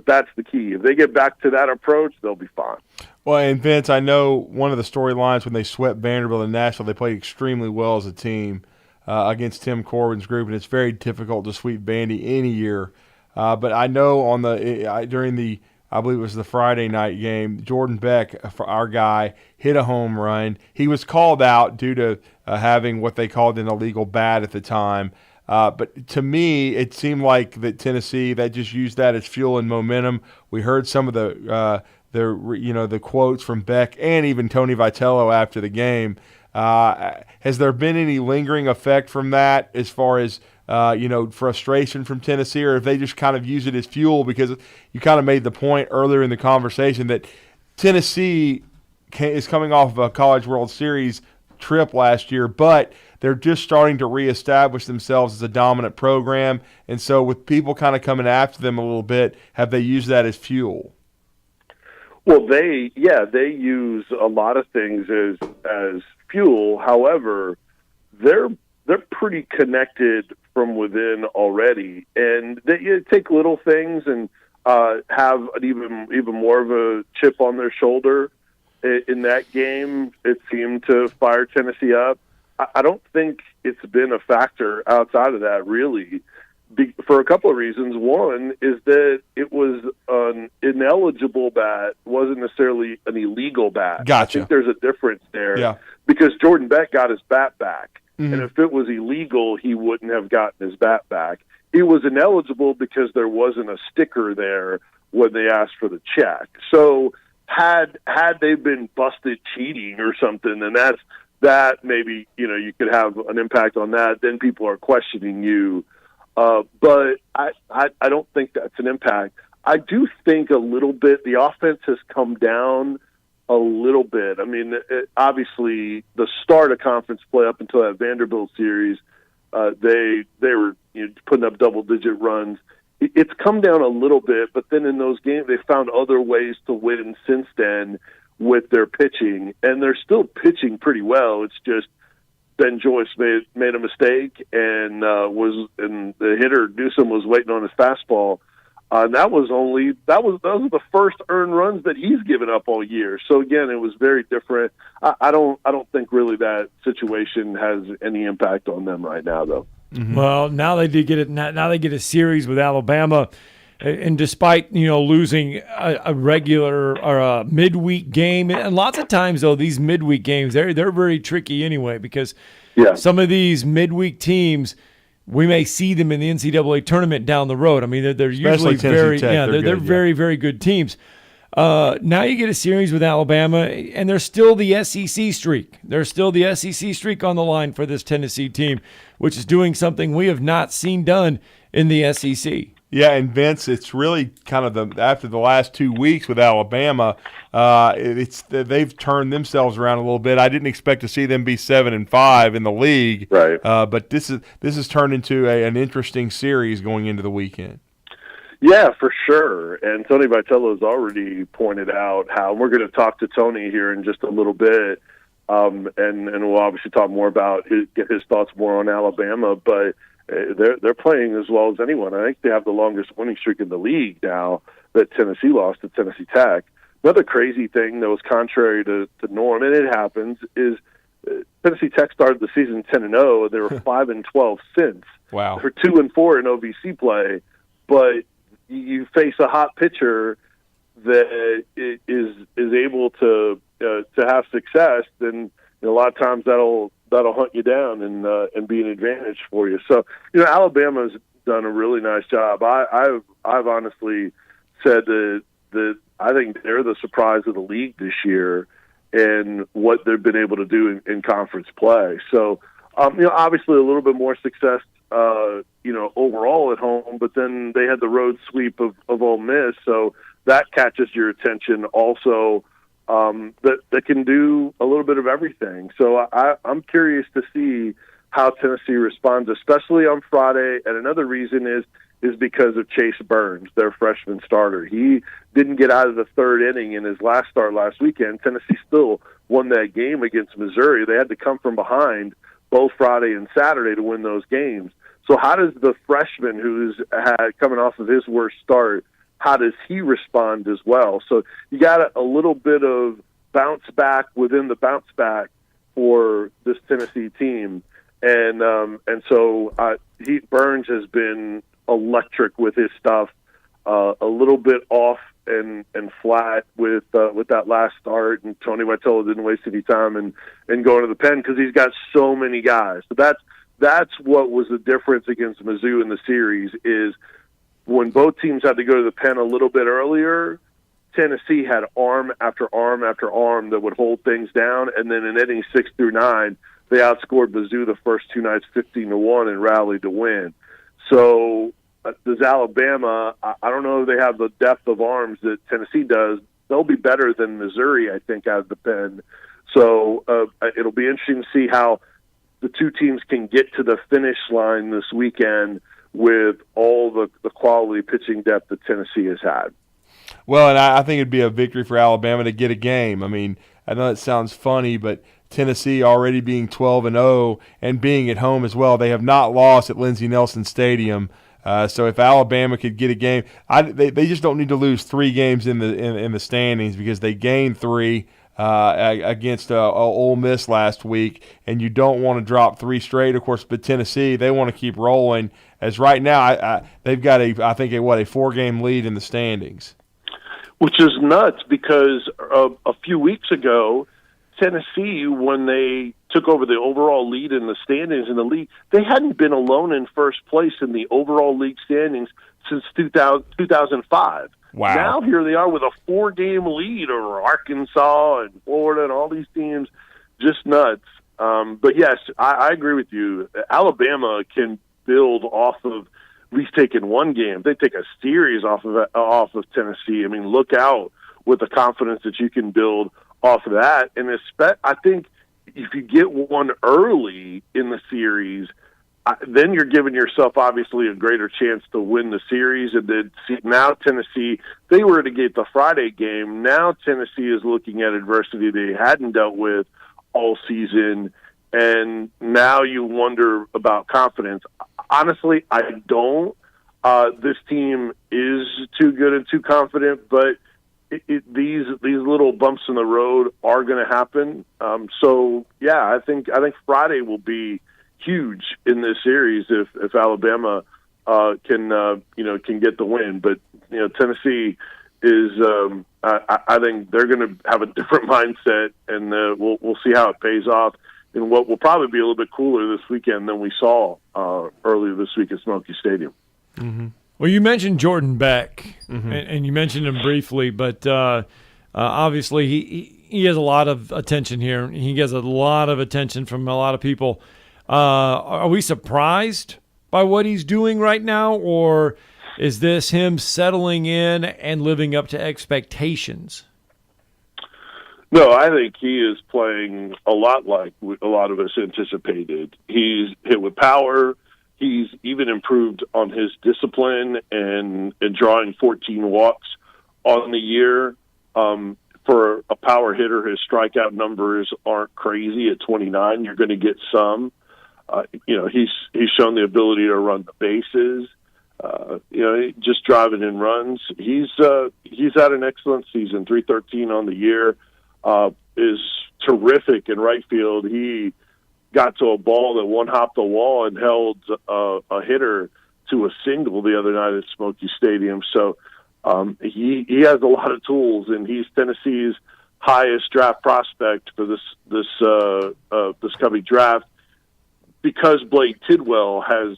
that's the key. If they get back to that approach, they'll be fine. Well, and Vince, I know one of the storylines when they swept Vanderbilt and Nashville, they played extremely well as a team against Tim Corbin's group, and it's very difficult to sweep Vandy any year. But I know during the, I believe it was the Friday night game, Jordan Beck, our guy, hit a home run. He was called out due to having what they called an illegal bat at the time. But to me, it seemed like that Tennessee, they just used that as fuel and momentum. We heard some of the quotes from Beck and even Tony Vitello after the game. Has there been any lingering effect from that as far as frustration from Tennessee, or if they just kind of use it as fuel? Because you kind of made the point earlier in the conversation that Tennessee is coming off of a College World Series trip last year, but they're just starting to reestablish themselves as a dominant program. And so with people kind of coming after them a little bit, have they used that as fuel? Well, they use a lot of things as fuel. However, they're pretty connected from within already, and they take little things and have an even more of a chip on their shoulder. In that game, it seemed to fire Tennessee up. I don't think it's been a factor outside of that, really, for a couple of reasons. One is that it was an ineligible bat, wasn't necessarily an illegal bat. Gotcha. I think there's a difference there. Yeah. Because Jordan Beck got his bat back. Mhm. And if it was illegal, he wouldn't have gotten his bat back. He was ineligible because there wasn't a sticker there when they asked for the check. So had they been busted cheating or something, then that maybe, you could have an impact on that. Then people are questioning you. But I don't think that's an impact. I do think a little bit the offense has come down a little bit. I mean, obviously, the start of conference play up until that Vanderbilt series, they were putting up double-digit runs. It's come down a little bit, but then in those games, they found other ways to win since then with their pitching, and they're still pitching pretty well. It's just Ben Joyce made a mistake, and the hitter Newsom was waiting on his fastball. And that was those were the first earned runs that he's given up all year. So again, it was very different. I don't think really that situation has any impact on them right now, though. Mm-hmm. Well, now they did get it. Now they get a series with Alabama, and despite losing a regular or a midweek game, and lots of times though these midweek games they're very tricky anyway, because some of these midweek teams, we may see them in the NCAA tournament down the road. I mean, they're usually very they're very, very good teams. Now you get a series with Alabama, and there's still the SEC streak. There's still the SEC streak on the line for this Tennessee team, which is doing something we have not seen done in the SEC. Yeah, and Vince, it's really kind of after the last 2 weeks with Alabama, they've turned themselves around a little bit. I didn't expect to see them be 7-5 in the league, right? But this has turned into an interesting series going into the weekend. Yeah, for sure. And Tony Vitello has already pointed out how we're going to talk to Tony here in just a little bit, and we'll obviously talk more about get his thoughts more on Alabama, but. They're playing as well as anyone. I think they have the longest winning streak in the league now that Tennessee lost to Tennessee Tech. Another crazy thing that was contrary to norm, and it happens, is Tennessee Tech started the season 10-0. They were 5-12 since. Wow. They're 2-4 in OVC play, but you face a hot pitcher that is able to have success, then a lot of times that'll hunt you down and be an advantage for you. So, Alabama's done a really nice job. I've honestly said that I think they're the surprise of the league this year and what they've been able to do in conference play. So, obviously a little bit more success, overall at home, but then they had the road sweep of Ole Miss, so that catches your attention also. That can do a little bit of everything. So I'm curious to see how Tennessee responds, especially on Friday. And another reason is because of Chase Burns, their freshman starter. He didn't get out of the third inning in his last start last weekend. Tennessee still won that game against Missouri. They had to come from behind both Friday and Saturday to win those games. So how does the freshman who's coming off of his worst start, how does he respond as well? So you got a little bit of bounce back within the bounce back for this Tennessee team, and so Burns has been electric with his stuff. A little bit off and flat with that last start, and Tony Vitello didn't waste any time and going to the pen because he's got so many guys. So that's what was the difference against Mizzou in the series is. When both teams had to go to the pen a little bit earlier, Tennessee had arm after arm after arm that would hold things down, and then in innings 6 through 9, they outscored Mizzou the first two nights 15-1 and rallied to win. So does Alabama? I don't know if they have the depth of arms that Tennessee does. They'll be better than Missouri, I think, out of the pen. So it'll be interesting to see how the two teams can get to the finish line this weekend with all the quality pitching depth that Tennessee has had. Well, and I think it'd be a victory for Alabama to get a game. I mean, I know it sounds funny, but Tennessee already being 12-0 and being at home as well, they have not lost at Lindsey Nelson Stadium. So if Alabama could get a game, they just don't need to lose 3 games in the standings, because they gained 3 against Ole Miss last week, and you don't want to drop 3 straight. Of course, but Tennessee, they want to keep rolling. As right now, they've got a 4-game lead in the standings, which is nuts because a few weeks ago, Tennessee, when they took over the overall lead in the standings in the league, they hadn't been alone in first place in the overall league standings since 2005. Wow. Now here they are with a 4-game lead over Arkansas and Florida and all these teams. Just nuts. But yes, I agree with you. Alabama can build off of at least taking 1 game. They take a series off of Tennessee. I mean, look out with the confidence that you can build off of that. And I think if you get one early in the series, then you're giving yourself obviously a greater chance to win the series. And then now Tennessee, they were to get the Friday game. Now Tennessee is looking at adversity they hadn't dealt with all season, and now you wonder about confidence. Honestly, I don't. This team is too good and too confident, but these little bumps in the road are going to happen. So yeah, I think Friday will be huge in this series if Alabama can get the win. But Tennessee is I think they're going to have a different mindset, and we'll see how it pays off in what will probably be a little bit cooler this weekend than we saw earlier this week at Smoky Stadium. Mm-hmm. Well, you mentioned Jordan Beck, and you mentioned him briefly, but obviously he has a lot of attention here. He gets a lot of attention from a lot of people. Are we surprised by what he's doing right now, or is this him settling in and living up to expectations? No, I think he is playing a lot like a lot of us anticipated. He's hit with power. He's even improved on his discipline and drawing 14 walks on the year. For a power hitter, his strikeout numbers aren't crazy at 29. You're going to get some. He's shown the ability to run the bases. Just driving in runs. He's had an excellent season. 313 on the year is terrific in right field. He got to a ball that one-hopped the wall and held a hitter to a single the other night at Smoky Stadium. So he has a lot of tools, and he's Tennessee's highest draft prospect for this coming draft, because Blake Tidwell has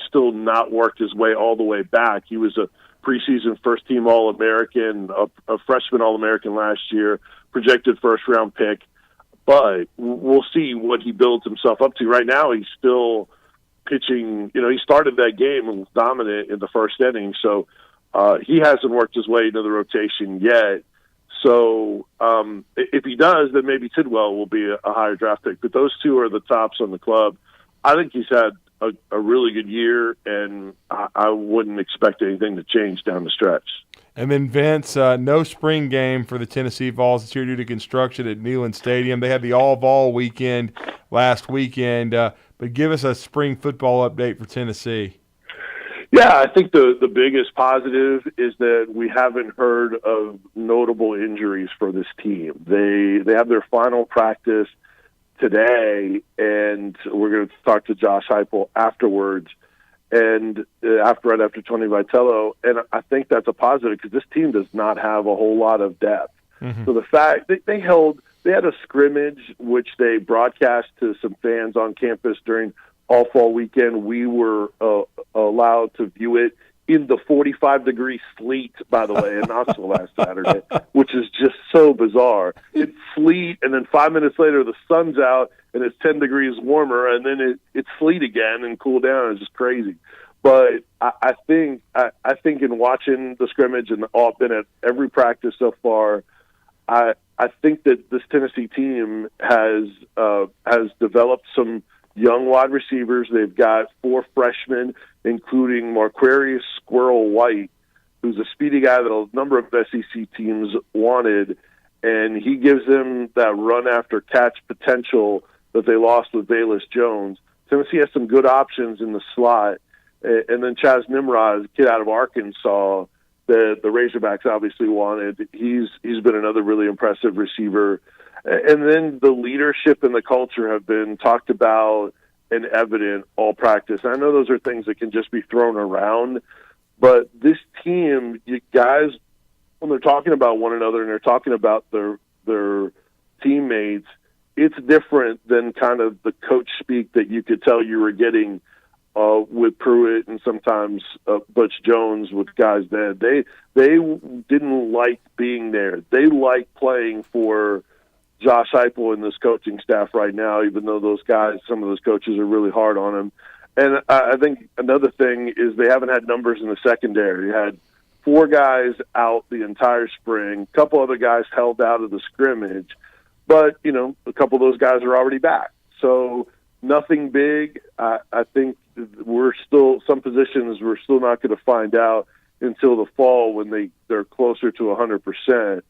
still not worked his way all the way back. He was a preseason first-team All-American, a freshman All-American last year, projected first-round pick. But we'll see what he builds himself up to. Right now, he's still pitching. He started that game and was dominant in the first inning. So he hasn't worked his way into the rotation yet. So if he does, then maybe Tidwell will be a higher draft pick. But those two are the tops on the club. I think he's had a really good year, and I wouldn't expect anything to change down the stretch. And then, Vince, no spring game for the Tennessee Vols this year due to construction at Neyland Stadium. They had the all-Vol weekend last weekend. But give us a spring football update for Tennessee. Yeah, I think the biggest positive is that we haven't heard of notable injuries for this team. They have their final practice today, and we're going to talk to Josh Heupel afterwards, and right after Tony Vitello, and I think that's a positive because this team does not have a whole lot of depth. Mm-hmm. So the fact they had a scrimmage which they broadcast to some fans on campus during all fall weekend. We were allowed to view it in the 45-degree sleet, by the way, in Knoxville last Saturday, which is just so bizarre. It's sleet, and then 5 minutes later the sun's out, and it's 10 degrees warmer, and then it's sleet again and cool down. It's just crazy. But I think in watching the scrimmage, and I've been at every practice so far, I I think that this Tennessee team has developed some young wide receivers. They've got 4 freshmen, including Marquarius Squirrel White, who's a speedy guy that a number of SEC teams wanted, and he gives them that run after catch potential that they lost with Velus Jones. Tennessee has some good options in the slot, and then Chaz Nimrod, a kid out of Arkansas, the Razorbacks obviously wanted. He's been another really impressive receiver. And then the leadership and the culture have been talked about and evident all practice. I know those are things that can just be thrown around, but this team, you guys, when they're talking about one another and they're talking about their teammates, it's different than kind of the coach speak that you could tell you were getting with Pruitt and sometimes Butch Jones with guys that they didn't like being there. They like playing for Josh Heupel and this coaching staff right now, even though those guys, some of those coaches are really hard on him. And I think another thing is they haven't had numbers in the secondary. They had 4 guys out the entire spring, a couple other guys held out of the scrimmage, but, you know, a couple of those guys are already back. So nothing big. I think some positions we're still not going to find out until the fall when they're closer to 100%.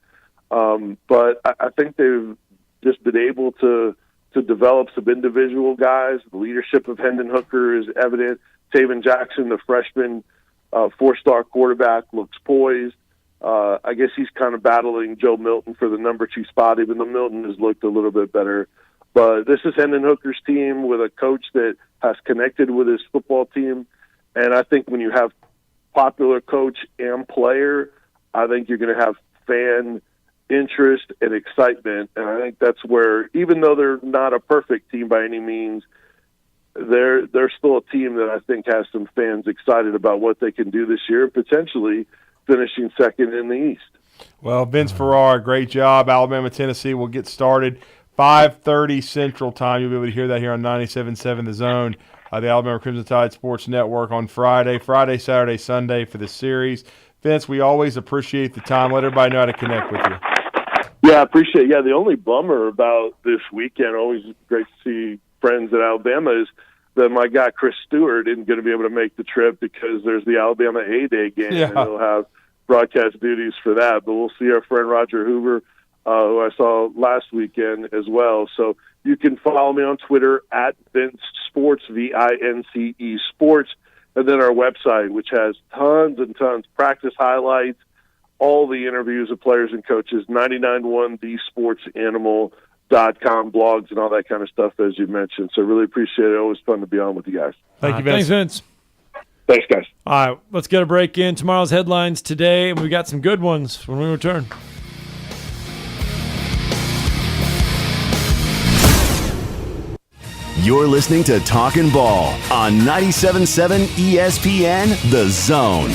But I think they've just been able to develop some individual guys. The leadership of Hendon Hooker is evident. Taven Jackson, the freshman 4-star quarterback, looks poised. I guess he's kind of battling Joe Milton for the number 2 spot, even though Milton has looked a little bit better. But this is Hendon Hooker's team with a coach that has connected with his football team. And I think when you have popular coach and player, I think you're going to have fan interest and excitement. And I think that's where, even though they're not a perfect team by any means, they're still a team that I think has some fans excited about what they can do this year, potentially finishing second in the East. Well, Vince Farrar, great job. Alabama, Tennessee will get started 5:30 Central Time. You'll be able to hear that here on 97.7 The Zone, the Alabama Crimson Tide Sports Network on Friday, Saturday, Sunday for the series. Vince, we always appreciate the time. Let everybody know how to connect with you. Yeah, I appreciate it. Yeah, the only bummer about this weekend, always great to see friends at Alabama, is that my guy Chris Stewart isn't going to be able to make the trip because there's the Alabama A-Day game, and he'll have broadcast duties for that. But we'll see our friend Roger Hoover, who I saw last weekend as well. So you can follow me on Twitter at Vince Sports, VINCE Sports, and then our website, which has tons and tons, practice highlights, all the interviews of players and coaches, 991thesportsanimal.com, blogs, and all that kind of stuff, as you mentioned. So really appreciate it. Always fun to be on with you guys. Thank you, Vince. Thanks, Vince. Thanks, guys. All right, let's get a break in. Tomorrow's headlines today, and we got some good ones when we return. You're listening to Talkin Ball on 97.7 ESPN The Zone.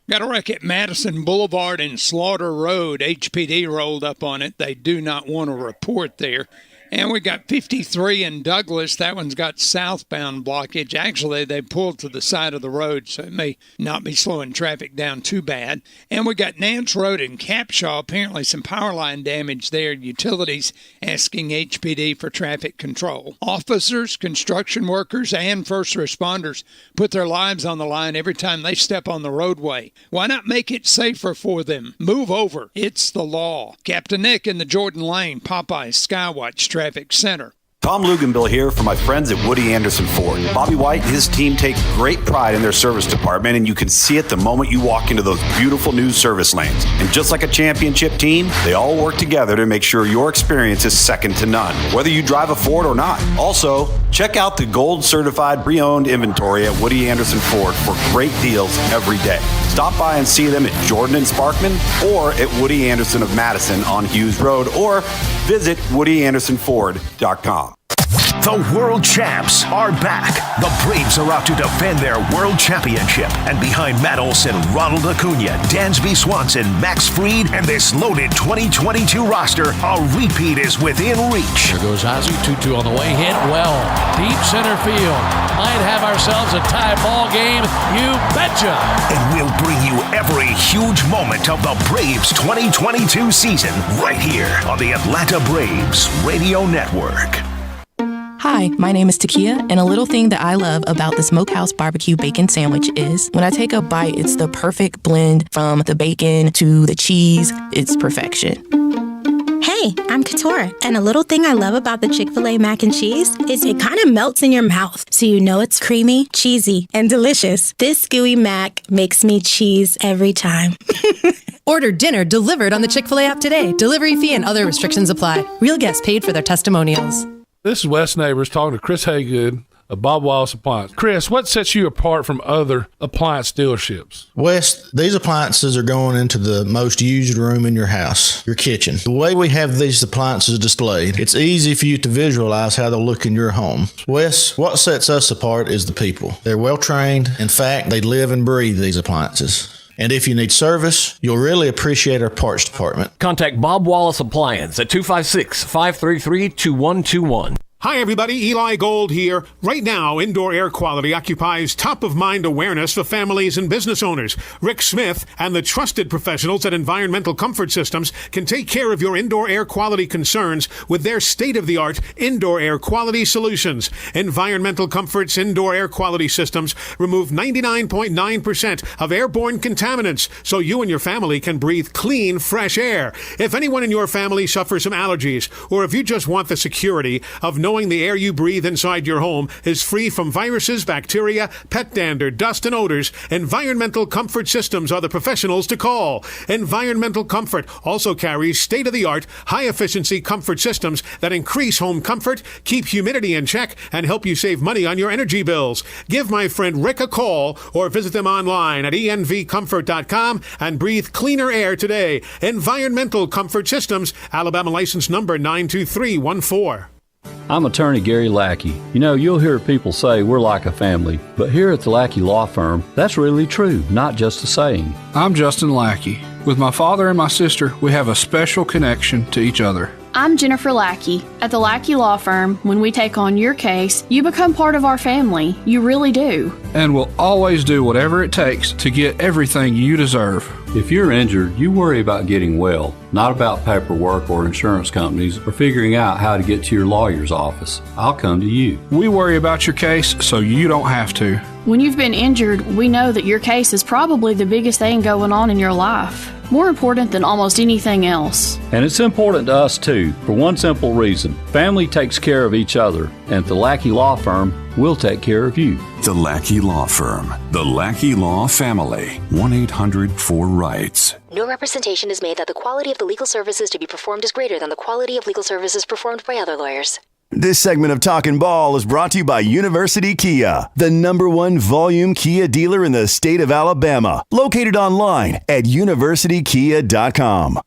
Got a wreck at Madison Boulevard and Slaughter Road. HPD rolled up on it. They do not want to report there. And we got 53 in Douglas. That one's got southbound blockage. Actually, they pulled to the side of the road, so it may not be slowing traffic down too bad. And we got Nance Road in Capshaw. Apparently some power line damage there. Utilities asking HPD for traffic control. Officers, construction workers, and first responders put their lives on the line every time they step on the roadway. Why not make it safer for them? Move over. It's the law. Captain Nick in the Jordan Lane, Popeyes Skywatch Traffic Center. Tom Luganbill here for my friends at Woody Anderson Ford. Bobby White and his team take great pride in their service department, and you can see it the moment you walk into those beautiful new service lanes. And just like a championship team, they all work together to make sure your experience is second to none, whether you drive a Ford or not. Also, check out the gold certified pre-owned inventory at Woody Anderson Ford for great deals every day. Stop by and see them at Jordan and Sparkman or at Woody Anderson of Madison on Hughes Road, or visit WoodyAndersonFord.com. The world champs are back. The Braves are out to defend their world championship. And behind Matt Olson, Ronald Acuna, Dansby Swanson, Max Fried, and this loaded 2022 roster, a repeat is within reach. There goes Ozzie, 2-2 on the way, hit well. Deep center field. Might have ourselves a tie ball game. You betcha. And we'll bring you every huge moment of the Braves 2022 season right here on the Atlanta Braves Radio Network. Hi, my name is Takia, and a little thing that I love about the Smokehouse Barbecue Bacon Sandwich is when I take a bite, it's the perfect blend from the bacon to the cheese. It's perfection. Hey, I'm Katora, and a little thing I love about the Chick-fil-A mac and cheese is it kind of melts in your mouth, so you know it's creamy, cheesy, and delicious. This gooey mac makes me cheese every time. Order dinner delivered on the Chick-fil-A app today. Delivery fee and other restrictions apply. Real guests paid for their testimonials. This is Wes Neighbors talking to Chris Haygood of Bob Wallace Appliance. Chris, what sets you apart from other appliance dealerships? Wes, these appliances are going into the most used room in your house, your kitchen. The way we have these appliances displayed, it's easy for you to visualize how they'll look in your home. Wes, what sets us apart is the people. They're well trained. In fact, they live and breathe these appliances. And if you need service, you'll really appreciate our parts department. Contact Bob Wallace Appliance at 256-533-2121. Hi, everybody. Eli Gold here. Right now, indoor air quality occupies top-of-mind awareness for families and business owners. Rick Smith and the trusted professionals at Environmental Comfort Systems can take care of your indoor air quality concerns with their state-of-the-art indoor air quality solutions. Environmental Comfort's indoor air quality systems remove 99.9% of airborne contaminants so you and your family can breathe clean, fresh air. If anyone in your family suffers from allergies, or if you just want the security of knowing the air you breathe inside your home is free from viruses, bacteria, pet dander, dust, and odors, Environmental Comfort Systems are the professionals to call. Environmental Comfort also carries state-of-the-art, high-efficiency comfort systems that increase home comfort, keep humidity in check, and help you save money on your energy bills. Give my friend Rick a call or visit them online at envcomfort.com and breathe cleaner air today. Environmental Comfort Systems, Alabama license number 92314. I'm attorney Gary Lackey. You know, you'll hear people say we're like a family, but here at the Lackey Law Firm, that's really true, not just a saying. I'm Justin Lackey. With my father and my sister, we have a special connection to each other. I'm Jennifer Lackey. At the Lackey Law Firm, when we take on your case, you become part of our family. You really do. And we'll always do whatever it takes to get everything you deserve. If you're injured, you worry about getting well, not about paperwork or insurance companies or figuring out how to get to your lawyer's office. I'll come to you. We worry about your case so you don't have to. When you've been injured, we know that your case is probably the biggest thing going on in your life. More important than almost anything else. And it's important to us too, for one simple reason. Family takes care of each other, and at the Lackey Law Firm, we'll take care of you. The Lackey Law Firm. The Lackey Law Family. 1-800-4RIGHTS. No representation is made that the quality of the legal services to be performed is greater than the quality of legal services performed by other lawyers. This segment of Talkin Ball is brought to you by University Kia, the #1 volume Kia dealer in the state of Alabama. Located online at universitykia.com.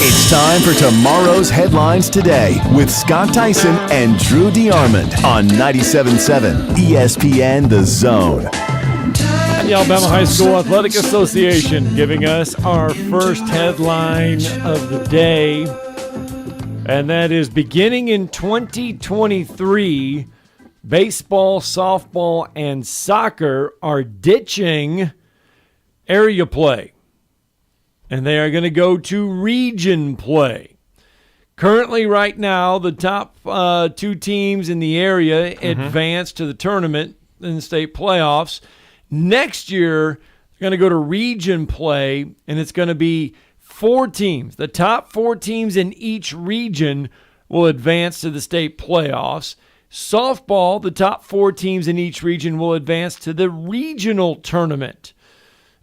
It's time for tomorrow's headlines today with Scott Theisen and Drew DeArmond on 97.7 ESPN The Zone. And the Alabama High School Athletic Association giving us our first headline of the day. And that is beginning in 2023, baseball, softball, and soccer are ditching area play. And they are going to go to region play. Currently, right now, the top two teams in the area advance to the tournament in the state playoffs. Next year, they're going to go to region play, and it's going to be 4 teams. The top 4 teams in each region will advance to the state playoffs. Softball, the top 4 teams in each region will advance to the regional tournament.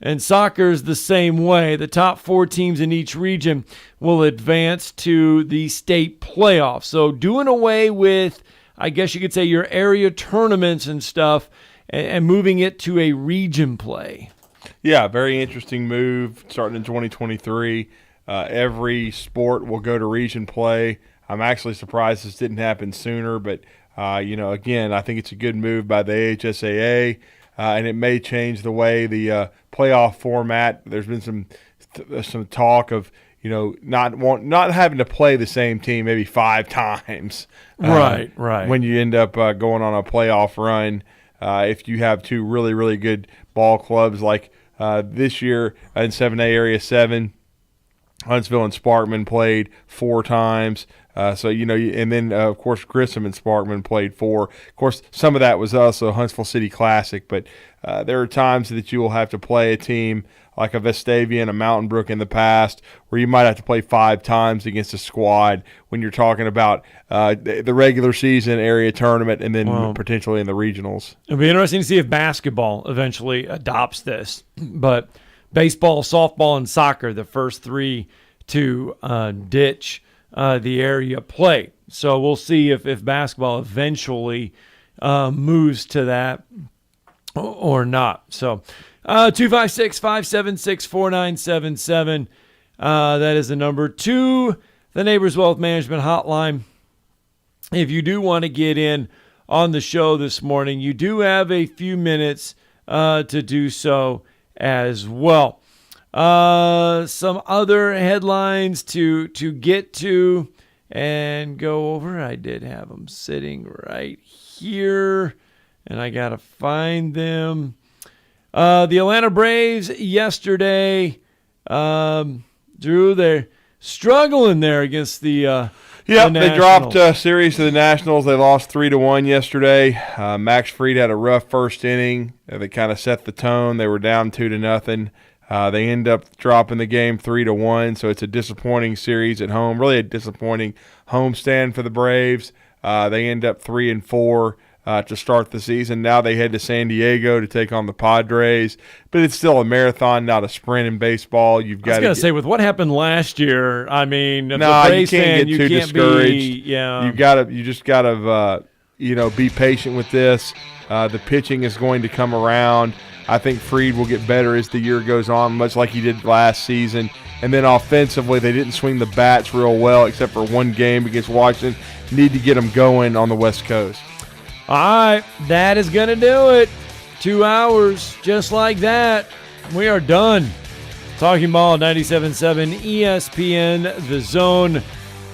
And soccer is the same way. The top 4 teams in each region will advance to the state playoffs. So doing away with I guess you could say, your area tournaments and stuff, and moving it to a region play. Yeah, very interesting move starting in 2023. Every sport will go to region play. I'm actually surprised this didn't happen sooner, but, again, I think it's a good move by the AHSAA, and it may change the way the playoff format. There's been some talk of, not having to play the same team maybe 5 times. Right. When you end up going on a playoff run, if you have 2 really, really good ball clubs like this year in 7A Area 7, Huntsville and Sparkman played 4 times. And then, of course, Grissom and Sparkman played 4. Of course, some of that was also Huntsville City Classic, but there are times that you will have to play a team like a Vestavia and a Mountain Brook in the past, where you might have to play 5 times against a squad when you're talking about the regular season area tournament and then potentially in the regionals. It'll be interesting to see if basketball eventually adopts this. But baseball, softball, and soccer, the first 3 to ditch the area play. So we'll see if basketball eventually moves to that or not. So 256-576-4977. That is the number to the Neighbors Wealth Management Hotline. If you do want to get in on the show this morning, you do have a few minutes to do so as well. Some other headlines to get to and go over. I did have them sitting right here, and I got to find them. The Atlanta Braves yesterday, Drew, they're struggling there against the they dropped a series to the Nationals. They lost 3-1 yesterday. Max Fried had a rough first inning. They kind of set the tone. They were down 2-0. They end up dropping the game 3-1, so it's a disappointing series at home. Really a disappointing homestand for the Braves. They end up 3-4 to start the season. Now they head to San Diego to take on the Padres, but it's still a marathon, not a sprint in baseball. I was going to say, with what happened last year, I mean, if the Braves you can't fan, get too discouraged. You just gotta be patient with this. The pitching is going to come around. I think Fried will get better as the year goes on, much like he did last season. And then offensively, they didn't swing the bats real well, except for one game against Washington. Need to get them going on the West Coast. All right, that is going to do it. 2 hours, just like that. We are done. Talking Ball, 97.7 ESPN, The Zone.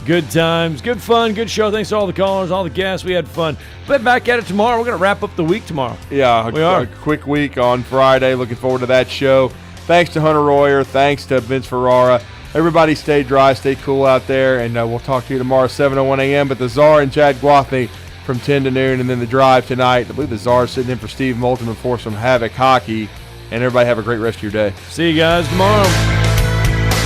Good times, good fun, good show. Thanks to all the callers, all the guests. We had fun. But back at it tomorrow. We're going to wrap up the week tomorrow. Yeah, a quick week on Friday. Looking forward to that show. Thanks to Hunter Royer. Thanks to Vince Ferrara. Everybody stay dry, stay cool out there, and we'll talk to you tomorrow, 7:01 a.m. But the Czar and Chad Guathney from 10 to noon, and then the drive tonight. I believe the Czar is sitting in for Steve Moulton before some Havoc hockey. And everybody have a great rest of your day. See you guys tomorrow.